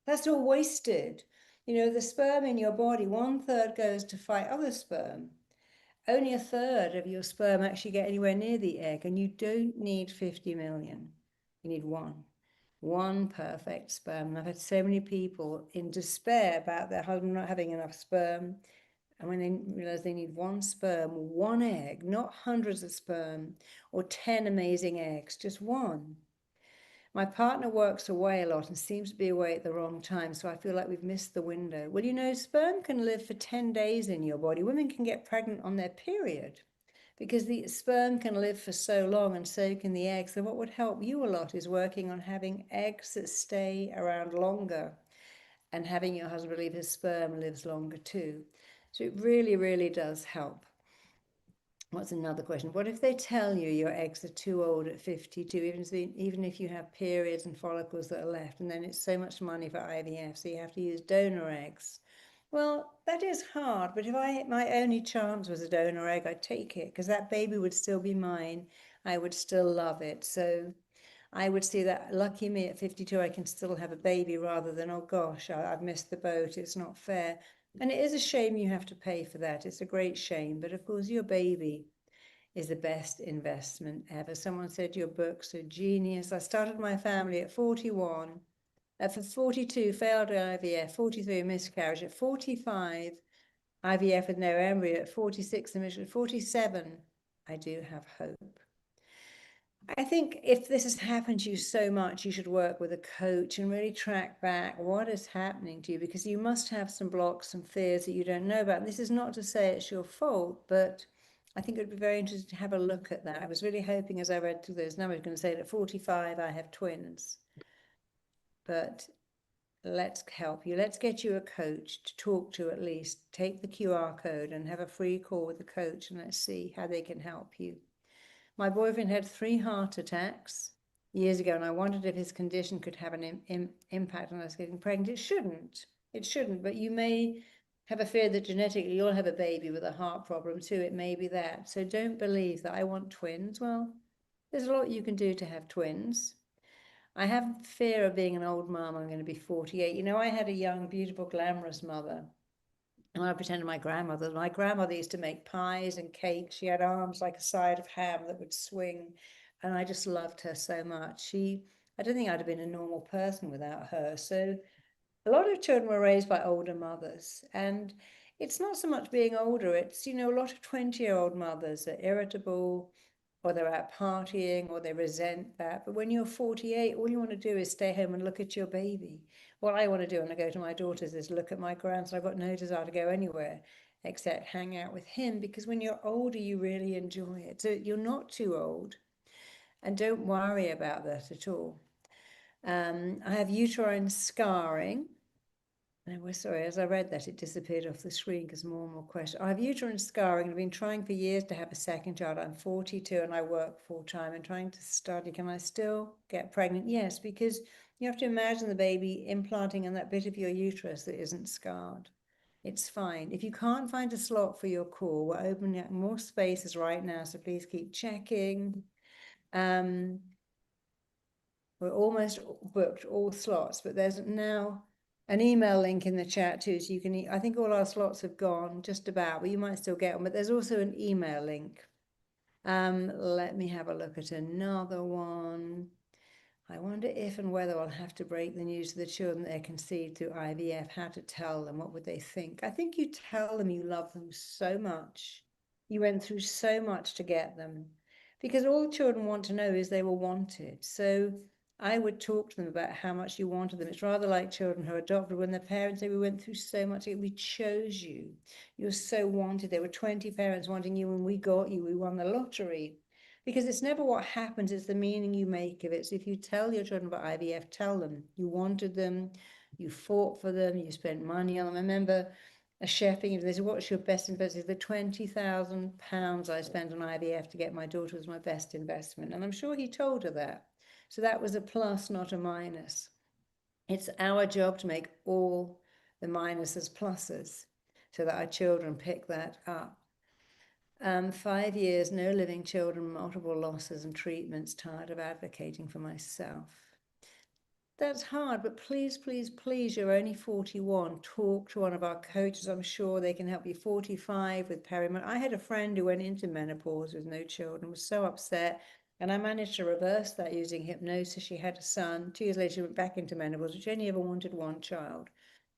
That's all wasted. You know, the sperm in your body, 1/3 goes to fight other sperm. Only 1/3 of your sperm actually get anywhere near the egg, and you don't need 50 million. You need one perfect sperm. And I've had so many people in despair about their husband not having enough sperm. And when they realize they need 1 sperm, 1 egg, not hundreds of sperm or 10 amazing eggs, just 1. My partner works away a lot and seems to be away at the wrong time, so I feel like we've missed the window. Well, you know, sperm can live for 10 days in your body. Women can get pregnant on their period because the sperm can live for so long, and so can the eggs. So what would help you a lot is working on having eggs that stay around longer, and having your husband believe his sperm lives longer too. So it really, really does help. What's another question? What if they tell you your eggs are too old at 52, even if you have periods and follicles that are left, and then it's so much money for IVF, so you have to use donor eggs? Well, that is hard, but if my only chance was a donor egg, I'd take it, because that baby would still be mine. I would still love it. So I would see that, lucky me, at 52, I can still have a baby, rather than, oh gosh, I've missed the boat, it's not fair. And it is a shame you have to pay for that. It's a great shame. But of course, your baby is the best investment ever. Someone said your book's a genius. I started my family at 41. For 42, failed IVF. 43, miscarriage. At 45, IVF with no embryo. At 46, a miscarriage. At 47, I do have hope. I think if this has happened to you so much, you should work with a coach and really track back what is happening to you, because you must have some blocks and fears that you don't know about. And this is not to say it's your fault, but I think it would be very interesting to have a look at that. I was really hoping, as I read through those numbers, going to say that at 45, I have twins. But let's help you. Let's get you a coach to talk to at least. Take the QR code and have a free call with the coach, and let's see how they can help you. My boyfriend had 3 heart attacks years ago, and I wondered if his condition could have an impact on us getting pregnant. It shouldn't. It shouldn't, but you may have a fear that genetically you'll have a baby with a heart problem too. It may be that. So don't believe that I want twins. Well, there's a lot you can do to have twins. I have fear of being an old mom. I'm going to be 48. You know, I had a young, beautiful, glamorous mother. And I pretended my grandmother. My grandmother used to make pies and cakes. She had arms like a side of ham that would swing. And I just loved her so much. I don't think I'd have been a normal person without her. So a lot of children were raised by older mothers. And it's not so much being older. It's, you know, a lot of 20-year-old mothers are irritable, or they're out partying, or they resent that. But when you're 48, all you want to do is stay home and look at your baby. What I want to do when I go to my daughters is look at my grandson. I've got no desire to go anywhere except hang out with him, because when you're older, you really enjoy it. So you're not too old, and don't worry about that at all. I have uterine scarring. And we're sorry, as I read that, it disappeared off the screen because more and more questions. I have uterine scarring. I've been trying for years to have a second child. I'm 42 and I work full time and trying to study. Can I still get pregnant? Yes, because you have to imagine the baby implanting in that bit of your uterus that isn't scarred. It's fine. If you can't find a slot for your call, we're opening up more spaces right now, so please keep checking. We're almost booked all slots, but there's now an email link in the chat too, so you can, I think all our slots have gone just about, but you might still get them, but there's also an email link. Let me have a look at another one. I wonder if and whether I'll have to break the news to the children that they're conceived through IVF, how to tell them, what would they think? I think you tell them you love them so much. You went through so much to get them, because all children want to know is they were wanted. So I would talk to them about how much you wanted them. It's rather like children who are adopted when their parents say, we went through so much, we chose you. You're so wanted. There were 20 parents wanting you and we got you. We won the lottery. Because it's never what happens, it's the meaning you make of it. So if you tell your children about IVF, tell them you wanted them, you fought for them, you spent money on them. I remember a chef being, they said, what's your best investment? The £20,000 I spent on IVF to get my daughter was my best investment. And I'm sure he told her that. So that was a plus, not a minus. It's our job to make all the minuses pluses so that our children pick that up. 5 years, no living children, multiple losses and treatments, tired of advocating for myself. That's hard, but please, please, please, you're only 41. Talk to one of our coaches. I'm sure they can help you. 45 with perimenopause. I had a friend who went into menopause with no children, was so upset. And I managed to reverse that using hypnosis. She had a son. 2 years later, she went back into menopause, but she only ever wanted one child.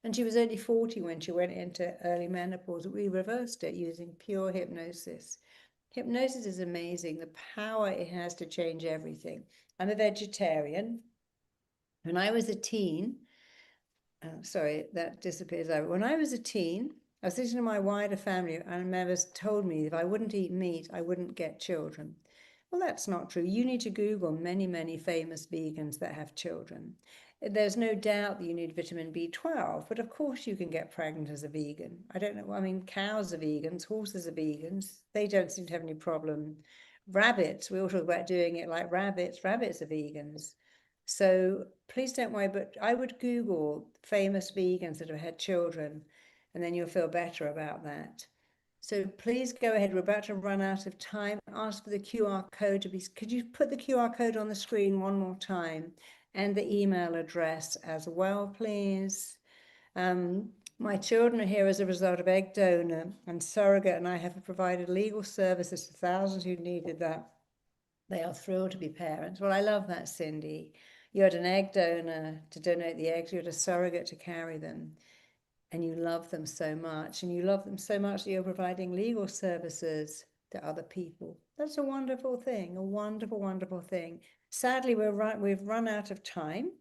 And she was only 40 when she went into early menopause. We reversed it using pure hypnosis. Hypnosis is amazing, the power it has to change everything. I'm a vegetarian. When I was a teen, sorry, that disappears over. When I was a teen, I was listening to my wider family, and members told me if I wouldn't eat meat, I wouldn't get children. Well, that's not true. You need to Google many, many famous vegans that have children. There's no doubt that you need vitamin B12, but of course you can get pregnant as a vegan. I don't know, I mean, cows are vegans, horses are vegans. They don't seem to have any problem. Rabbits, we all talk about doing it like rabbits. Rabbits are vegans. So please don't worry, but I would Google famous vegans that have had children, and then you'll feel better about that. So please go ahead. We're about to run out of time. Ask for the QR code to be, could you put the QR code on the screen one more time, and the email address as well, please. My children are here as a result of egg donor and surrogate, and I have provided legal services to thousands who needed that. They are thrilled to be parents. Well, I love that, Cindy. You had an egg donor to donate the eggs, you had a surrogate to carry them, and you love them so much. And you love them so much that you're providing legal services to other people. That's a wonderful thing, a wonderful, wonderful thing. Sadly, we've run out of time.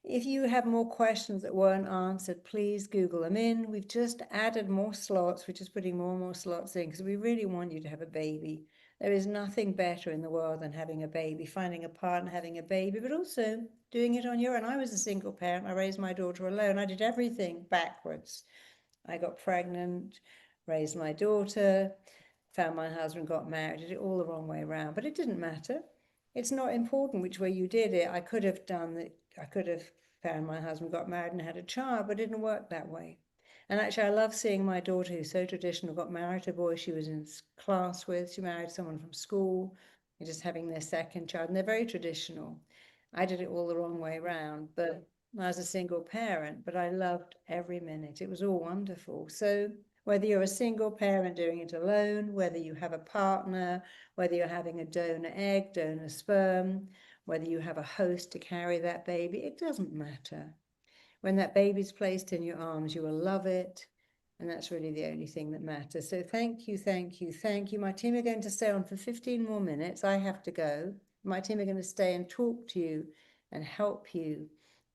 If you have more questions that weren't answered, please Google them in. We've just added more slots. We're just putting more and more slots in because we really want you to have a baby. There is nothing better in the world than having a baby, finding a partner, having a baby, but also doing it on your own. I was a single parent. I raised my daughter alone. I did everything backwards. I got pregnant, raised my daughter, found my husband, got married, did it all the wrong way around. But it didn't matter. It's not important which way you did it. I could have done it. I could have found my husband, got married and had a child, but it didn't work that way. And actually, I love seeing my daughter, who's so traditional, got married to a boy she was in class with. She married someone from school. They're just having their second child, and they're very traditional. I did it all the wrong way around, but I was a single parent, but I loved every minute. It was all wonderful. So whether you're a single parent doing it alone, whether you have a partner, whether you're having a donor egg, donor sperm, whether you have a host to carry that baby, it doesn't matter. When that baby's placed in your arms, you will love it. And that's really the only thing that matters. So thank you, thank you, thank you. My team are going to stay on for 15 more minutes. I have to go. My team are going to stay and talk to you and help you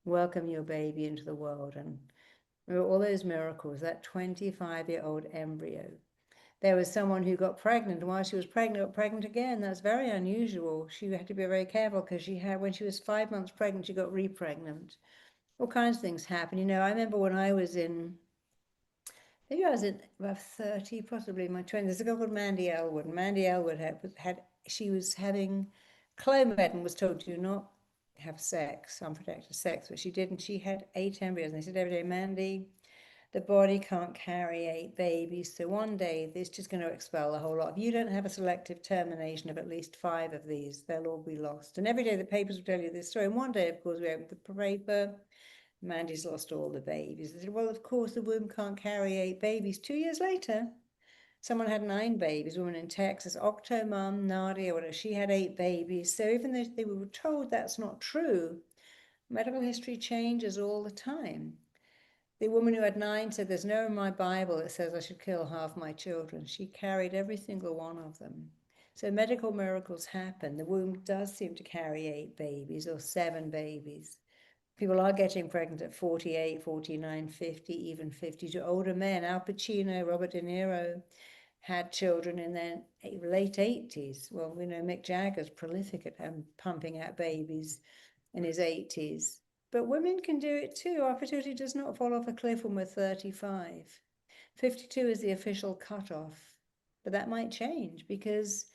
welcome your baby into the world. And all those miracles, that 25-year-old embryo. There was someone who got pregnant, and while she was pregnant, got pregnant again. That's very unusual. She had to be very careful because she had, when she was 5 months pregnant, she got re-pregnant. All kinds of things happen. You know, I remember when I was in, maybe I was in about 30, possibly in my 20s. There's a girl called Mandy Elwood. And Mandy Elwood she was having Clomid and was told to not have sex, unprotected sex, but she didn't. She had 8 embryos. And they said every day, Mandy, the body can't carry 8 babies. So one day it's just going to expel a whole lot. If you don't have a selective termination of at least 5 of these, they'll all be lost. And every day the papers will tell you this story. And one day, of course, we opened the paper. Mandy's lost all the babies. I said, well, of course, the womb can't carry 8 babies. 2 years later, someone had 9 babies, a woman in Texas, Octomom, Nadia, whatever, she had 8 babies. So even though they were told that's not true, medical history changes all the time. The woman who had 9 said, there's no in my Bible that says I should kill half my children. She carried every single one of them. So medical miracles happen. The womb does seem to carry 8 babies or 7 babies. People are getting pregnant at 48, 49, 50, even 52. Older men, Al Pacino, Robert De Niro, had children in their late 80s. Well, we know Mick Jagger's prolific at pumping out babies in his 80s. But women can do it too. Our fertility does not fall off a cliff when we're 35. 52 is the official cutoff. But that might change because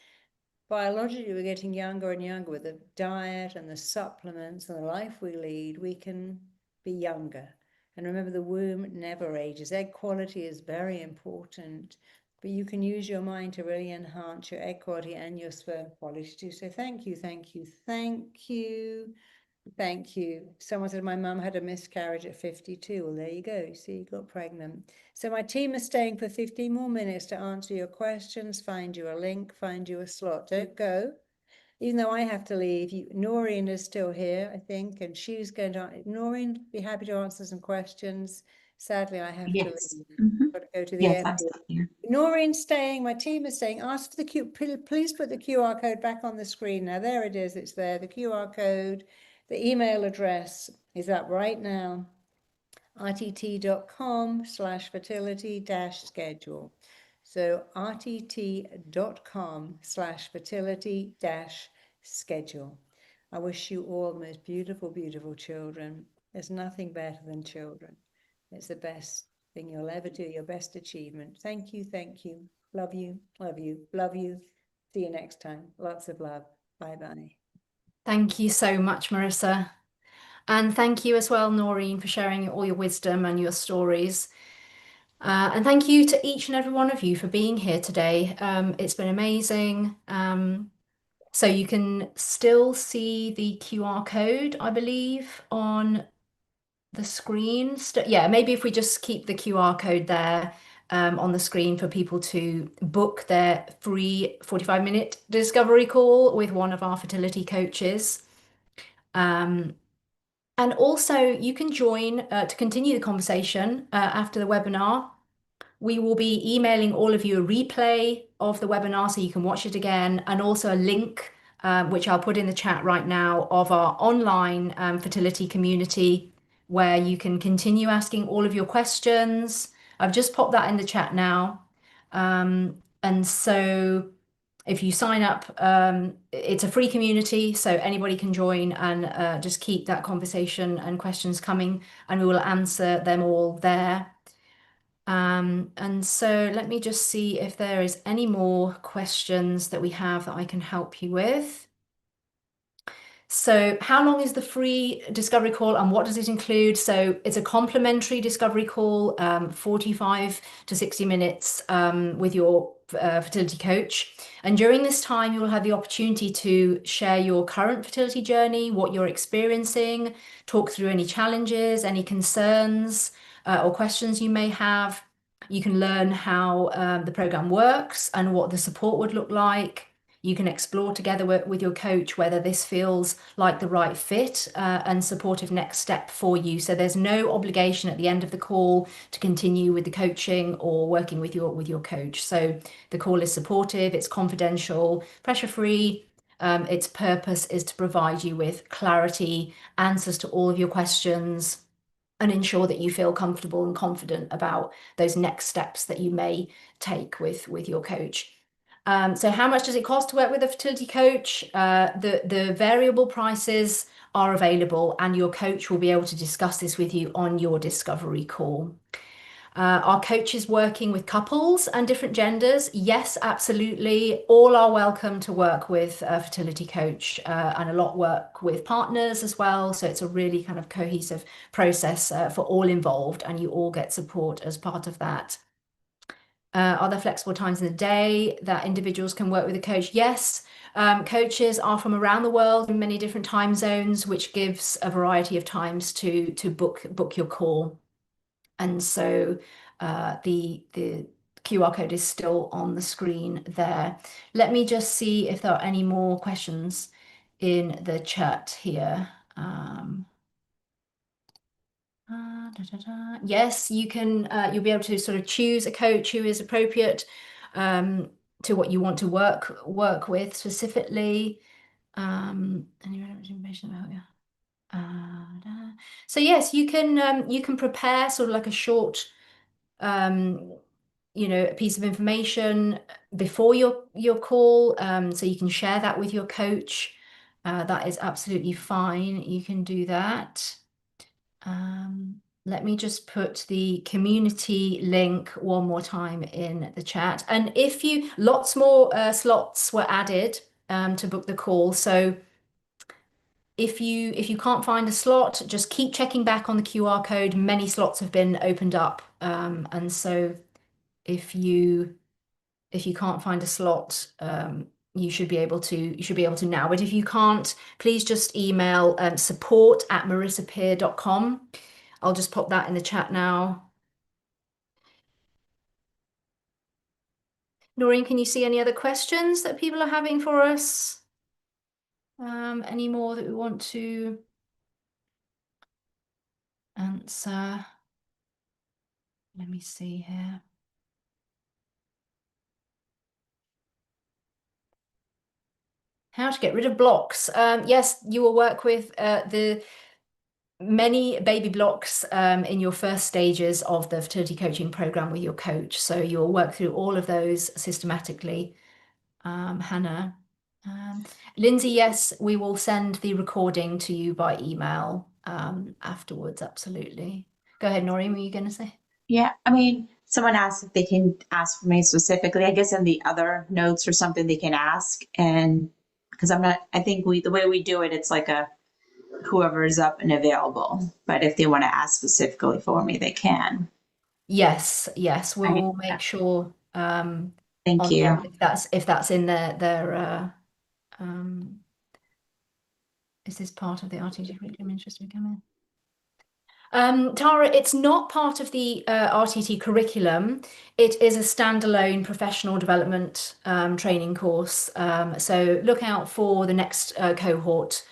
biologically, we're getting younger and younger with the diet and the supplements and the life we lead. We can be younger. And remember, the womb never ages. Egg quality is very important, but you can use your mind to really enhance your egg quality and your sperm quality too. So thank you, thank you, thank you. Thank you. Someone said my mum had a miscarriage at 52. Well, there you go. You see, you got pregnant. So my team is staying for 15 more minutes to answer your questions, find you a link, find you a slot. Don't go. Even though I have to leave, Noreen is still here, I think, and she's going to, Noreen, be happy to answer some questions. Sadly, I have to Yes. leave. Mhm. I've got to go to the Yes, I'm airport. still here. Noreen's staying, my team is staying. Ask for the please put the QR code back on the screen. Now, there it is, it's there, the QR code. The email address is up right now, rtt.com/fertility-schedule. So rtt.com/fertility-schedule. I wish you all the most beautiful, beautiful children. There's nothing better than children. It's the best thing you'll ever do, your best achievement. Thank you, thank you. Love you, love you, love you. See you next time. Lots of love. Bye-bye. Thank you so much, Marissa. And thank you as well, Noreen, for sharing all your wisdom and your stories. And thank you to each and every one of you for being here today. It's been amazing. So you can still see the QR code, I believe, on the screen. Yeah, maybe if we just keep the QR code there on the screen for people to book their free 45-minute discovery call with one of our fertility coaches. And also you can join to continue the conversation after the webinar. We will be emailing all of you a replay of the webinar so you can watch it again, and also a link which I'll put in the chat right now, of our online fertility community, where you can continue asking all of your questions. I've just popped that in the chat now. And so if you sign up, it's a free community, so anybody can join, and just keep that conversation and questions coming, and we will answer them all there. And so let me just see if there is any more questions that we have that I can help you with. So how long is the free discovery call, and what does it include? So it's a complimentary discovery call, 45 to 60 minutes with your fertility coach. And during this time, you will have the opportunity to share your current fertility journey, what you're experiencing, talk through any challenges, any concerns or questions you may have. You can learn how the program works and what the support would look like. You can explore together with your coach whether this feels like the right fit and supportive next step for you. So there's no obligation at the end of the call to continue with the coaching or working with your coach. So the call is supportive, it's confidential, pressure-free. Its purpose is to provide you with clarity, answers to all of your questions, and ensure that you feel comfortable and confident about those next steps that you may take with your coach. So how much does it cost to work with a fertility coach? The variable prices are available, and your coach will be able to discuss this with you on your discovery call. Are coaches working with couples and different genders? Yes, absolutely. All are welcome to work with a fertility coach, and a lot work with partners as well. So it's a really kind of cohesive process for all involved, and you all get support as part of that. Are there flexible times in the day that individuals can work with a coach? Yes. Coaches are from around the world in many different time zones, which gives a variety of times to book your call. And so the QR code is still on the screen there. Let me just see if there are any more questions in the chat here. Yes, you can. You'll be able to sort of choose a coach who is appropriate to what you want to work with specifically. Any relevant information about you? So yes, you can prepare sort of like a short, piece of information before your call, so you can share that with your coach. That is absolutely fine. You can do that. Let me just put the community link one more time in the chat. And lots more slots were added to book the call. So if you can't find a slot, just keep checking back on the QR code. Many slots have been opened up. And so if you can't find a slot, you should be able to now. But if you can't, please just email support@marisapeer.com. I'll just pop that in the chat now. Noreen, can you see any other questions that people are having for us? Any more that we want to answer? Let me see here. How to get rid of blocks. Yes, you will work with the many baby blocks in your first stages of the fertility coaching program with your coach. So you'll work through all of those systematically. Hannah. Lindsay, yes, we will send the recording to you by email afterwards. Absolutely. Go ahead, Noreen, were you going to say? Yeah, I mean, someone asked if they can ask for me specifically. I guess in the other notes or something they can ask, and because I think the way we do it, it's like whoever is up and available. But if they want to ask specifically for me, they can. Yes, we Right. will make sure. Thank you. If that's in their is this part of the RTT curriculum? Interesting becoming. Tara, it's not part of the RTT curriculum. It is a standalone professional development training course. So look out for the next cohort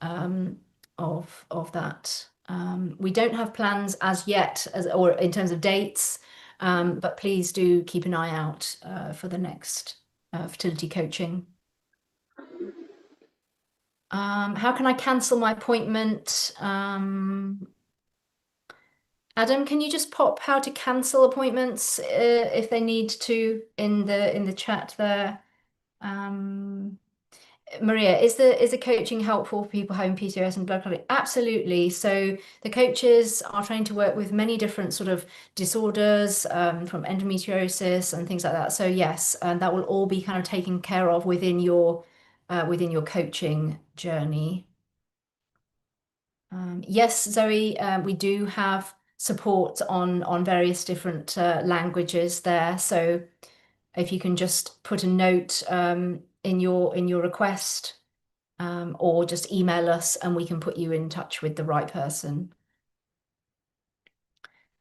of that. We don't have plans as yet, or in terms of dates, but please do keep an eye out for the next fertility coaching. How can I cancel my appointment? Adam, can you just pop how to cancel appointments if they need to in the chat there? Maria, is the coaching helpful for people having PCOS and blood clotting? Absolutely. So the coaches are trained to work with many different sort of disorders, from endometriosis and things like that. So yes, that will all be kind of taken care of within your coaching journey. Yes, Zoe, we do have support on various different languages there. So if you can just put a note in your request, or just email us and we can put you in touch with the right person.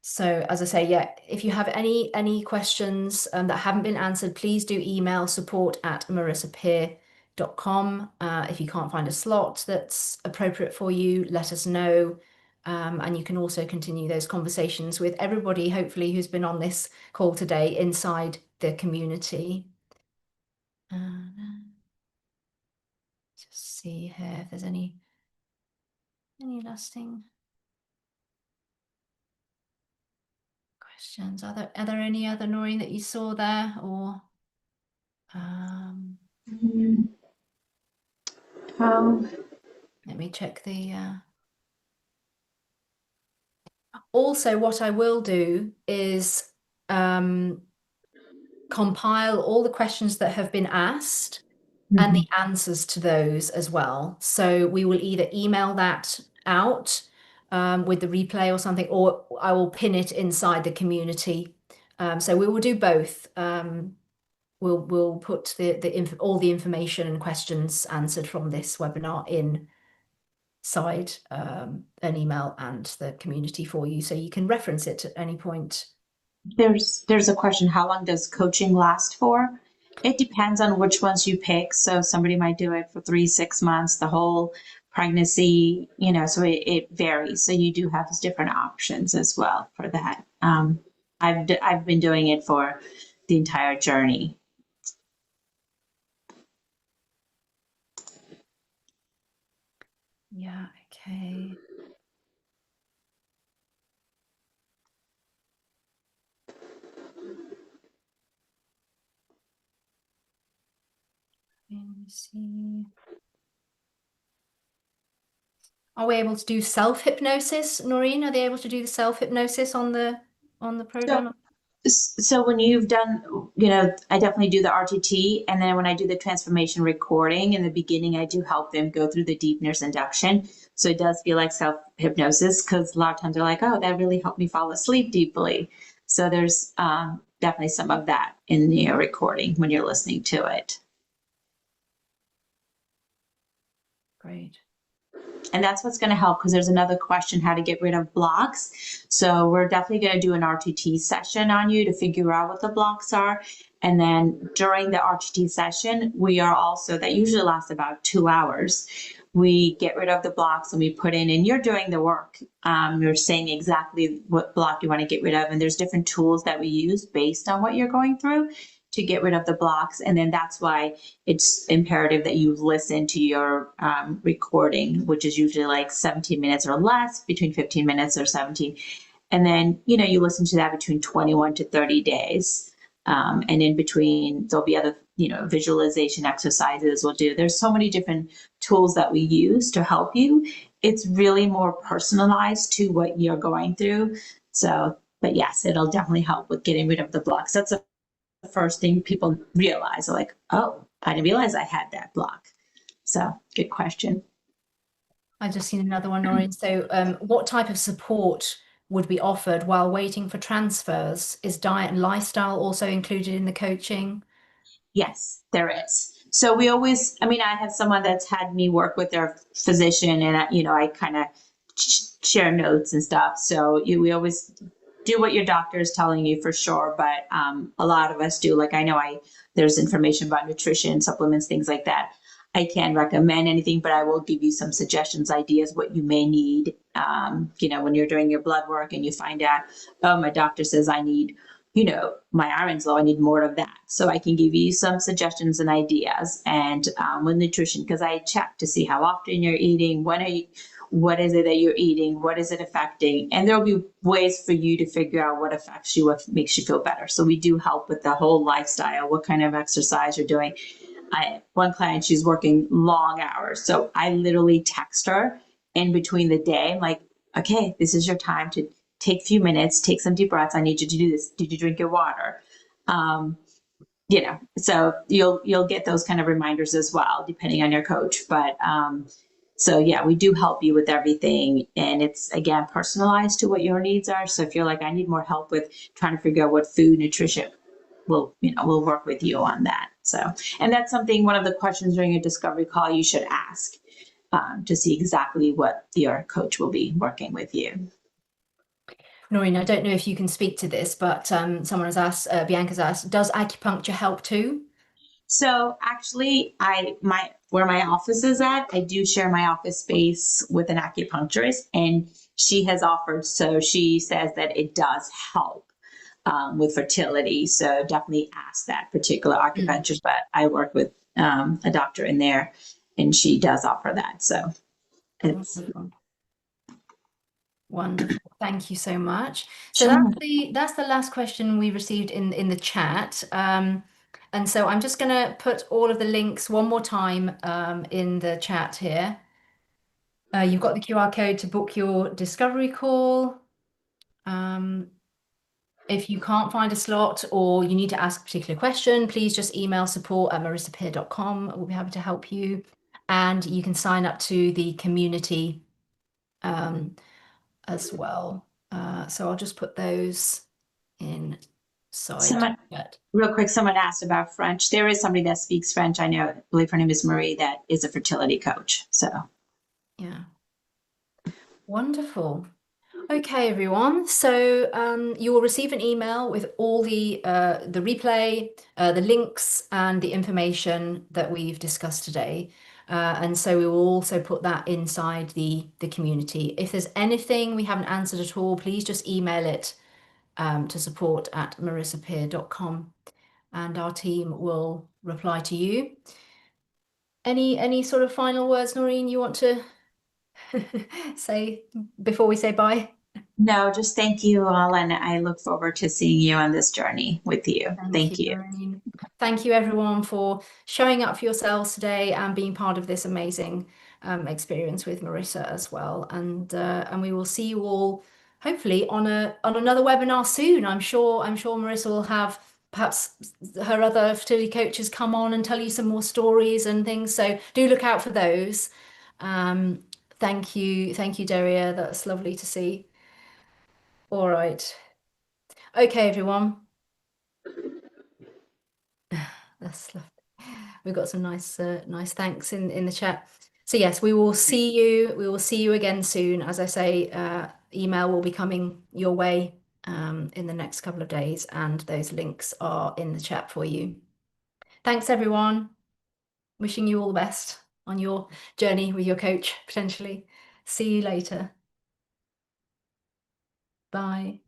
So as I say, yeah, if you have any questions that haven't been answered, please do email support@marissapeer.com. If you can't find a slot that's appropriate for you, let us know. And you can also continue those conversations with everybody, hopefully, who's been on this call today inside the community. Just see here if there's any lasting questions. Are there any other, Noreen, that you saw there, or let me check the also what I will do is compile all the questions that have been asked and the answers to those as well. So we will either email that out with the replay or something, or I will pin it inside the community. So we will do both. We'll put all the information and questions answered from this webinar inside an email and the community for you, so you can reference it at any point. There's a question, how long does coaching last for? It depends on which ones you pick. So somebody might do it for 3-6 months, the whole pregnancy, so it varies. So you do have different options as well for that. I've been doing it for the entire journey. Yeah, okay. Let me see. Are we able to do self-hypnosis, Noreen? Are they able to do the self-hypnosis on the program? So when you've done, I definitely do the RTT, and then when I do the transformation recording in the beginning, I do help them go through the deep nurse induction. So it does feel like self-hypnosis, because a lot of times they're like, oh, that really helped me fall asleep deeply. So there's definitely some of that in the recording when you're listening to it. Great. And that's what's going to help, because there's another question, how to get rid of blocks. So we're definitely going to do an RTT session on you to figure out what the blocks are. And then during the RTT session, we are also, that usually lasts about 2 hours. We get rid of the blocks and we put in, and you're doing the work. You're saying exactly what block you want to get rid of. And there's different tools that we use based on what you're going through to get rid of the blocks. And then that's why it's imperative that you listen to your recording, which is usually like 17 minutes or less, between 15 minutes or 17. And then, you listen to that between 21 to 30 days. And in between, there'll be other, visualization exercises we'll do. There's so many different tools that we use to help you. It's really more personalized to what you're going through. So, but yes, it'll definitely help with getting rid of the blocks. That's the first thing people realize. They're like, oh, I didn't realize I had that block. So good question. I've just seen another one, Noreen. So what type of support would be offered while waiting for transfers? Is diet and lifestyle also included in the coaching? Yes, there is. So we always, I have someone that's had me work with their physician, and I kind of share notes and stuff. So we always do what your doctor is telling you for sure. But a lot of us do, like, there's information about nutrition, supplements, things like that. I can't recommend anything, but I will give you some suggestions, ideas, what you may need. When you're doing your blood work and you find out, oh, my doctor says I need you know, my iron's low, I need more of that. So I can give you some suggestions and ideas. And with nutrition, because I check to see how often you're eating, when are you, what is it that you're eating, what is it affecting? And there'll be ways for you to figure out what affects you, what makes you feel better. So we do help with the whole lifestyle, what kind of exercise you're doing. One client, she's working long hours. So I literally text her in between the day. I'm like, okay, this is your time to take a few minutes, take some deep breaths. I need you to do this. Did you drink your water? You know, so you'll get those kind of reminders as well, depending on your coach. But so yeah, we do help you with everything. And it's, again, personalized to what your needs are. So if you're like, I need more help with trying to figure out what food, nutrition, we'll work with you on that. So, and that's something, one of the questions during a discovery call you should ask to see exactly what your coach will be working with you. Noreen, I don't know if you can speak to this, but someone has asked, Bianca's asked, does acupuncture help too? So actually, where my office is at, I do share my office space with an acupuncturist, and she has offered, so she says that it does help with fertility. So definitely ask that particular acupuncturist, but I work with a doctor in there, and she does offer that. So it's Wonderful. Thank you so much. So sure. that's the last question we received in the chat. And so I'm just going to put all of the links one more time in the chat here. You've got the QR code to book your discovery call. If you can't find a slot or you need to ask a particular question, please just email support@marisapeer.com. We'll be happy to help you. And you can sign up to the community as well. So I'll just put those inside. Real quick, someone asked about French. There is somebody that speaks French. I know, I believe her name is Marie, that is a fertility coach. So yeah. Wonderful. Okay, everyone. So you will receive an email with all the replay, the links, and the information that we've discussed today. And so we will also put that inside the community. If there's anything we haven't answered at all, please just email it to support@marisapeer.com, and our team will reply to you. Any sort of final words, Noreen, you want to say before we say bye? no, just thank you all, and I look forward to seeing you on this journey with you. Thank you. Noreen. Thank you, everyone, for showing up for yourselves today and being part of this amazing experience with Marisa as well. And we will see you all hopefully on another webinar soon. I'm sure Marisa will have perhaps her other fertility coaches come on and tell you some more stories and things. So do look out for those. Thank you, Daria. That's lovely to see. All right. Okay, everyone. That's lovely. We've got some nice thanks in the chat. So yes, we will see you. We will see you again soon. As I say, email will be coming your way in the next couple of days, and those links are in the chat for you. Thanks, everyone. Wishing you all the best on your journey with your coach, potentially. See you later. Bye.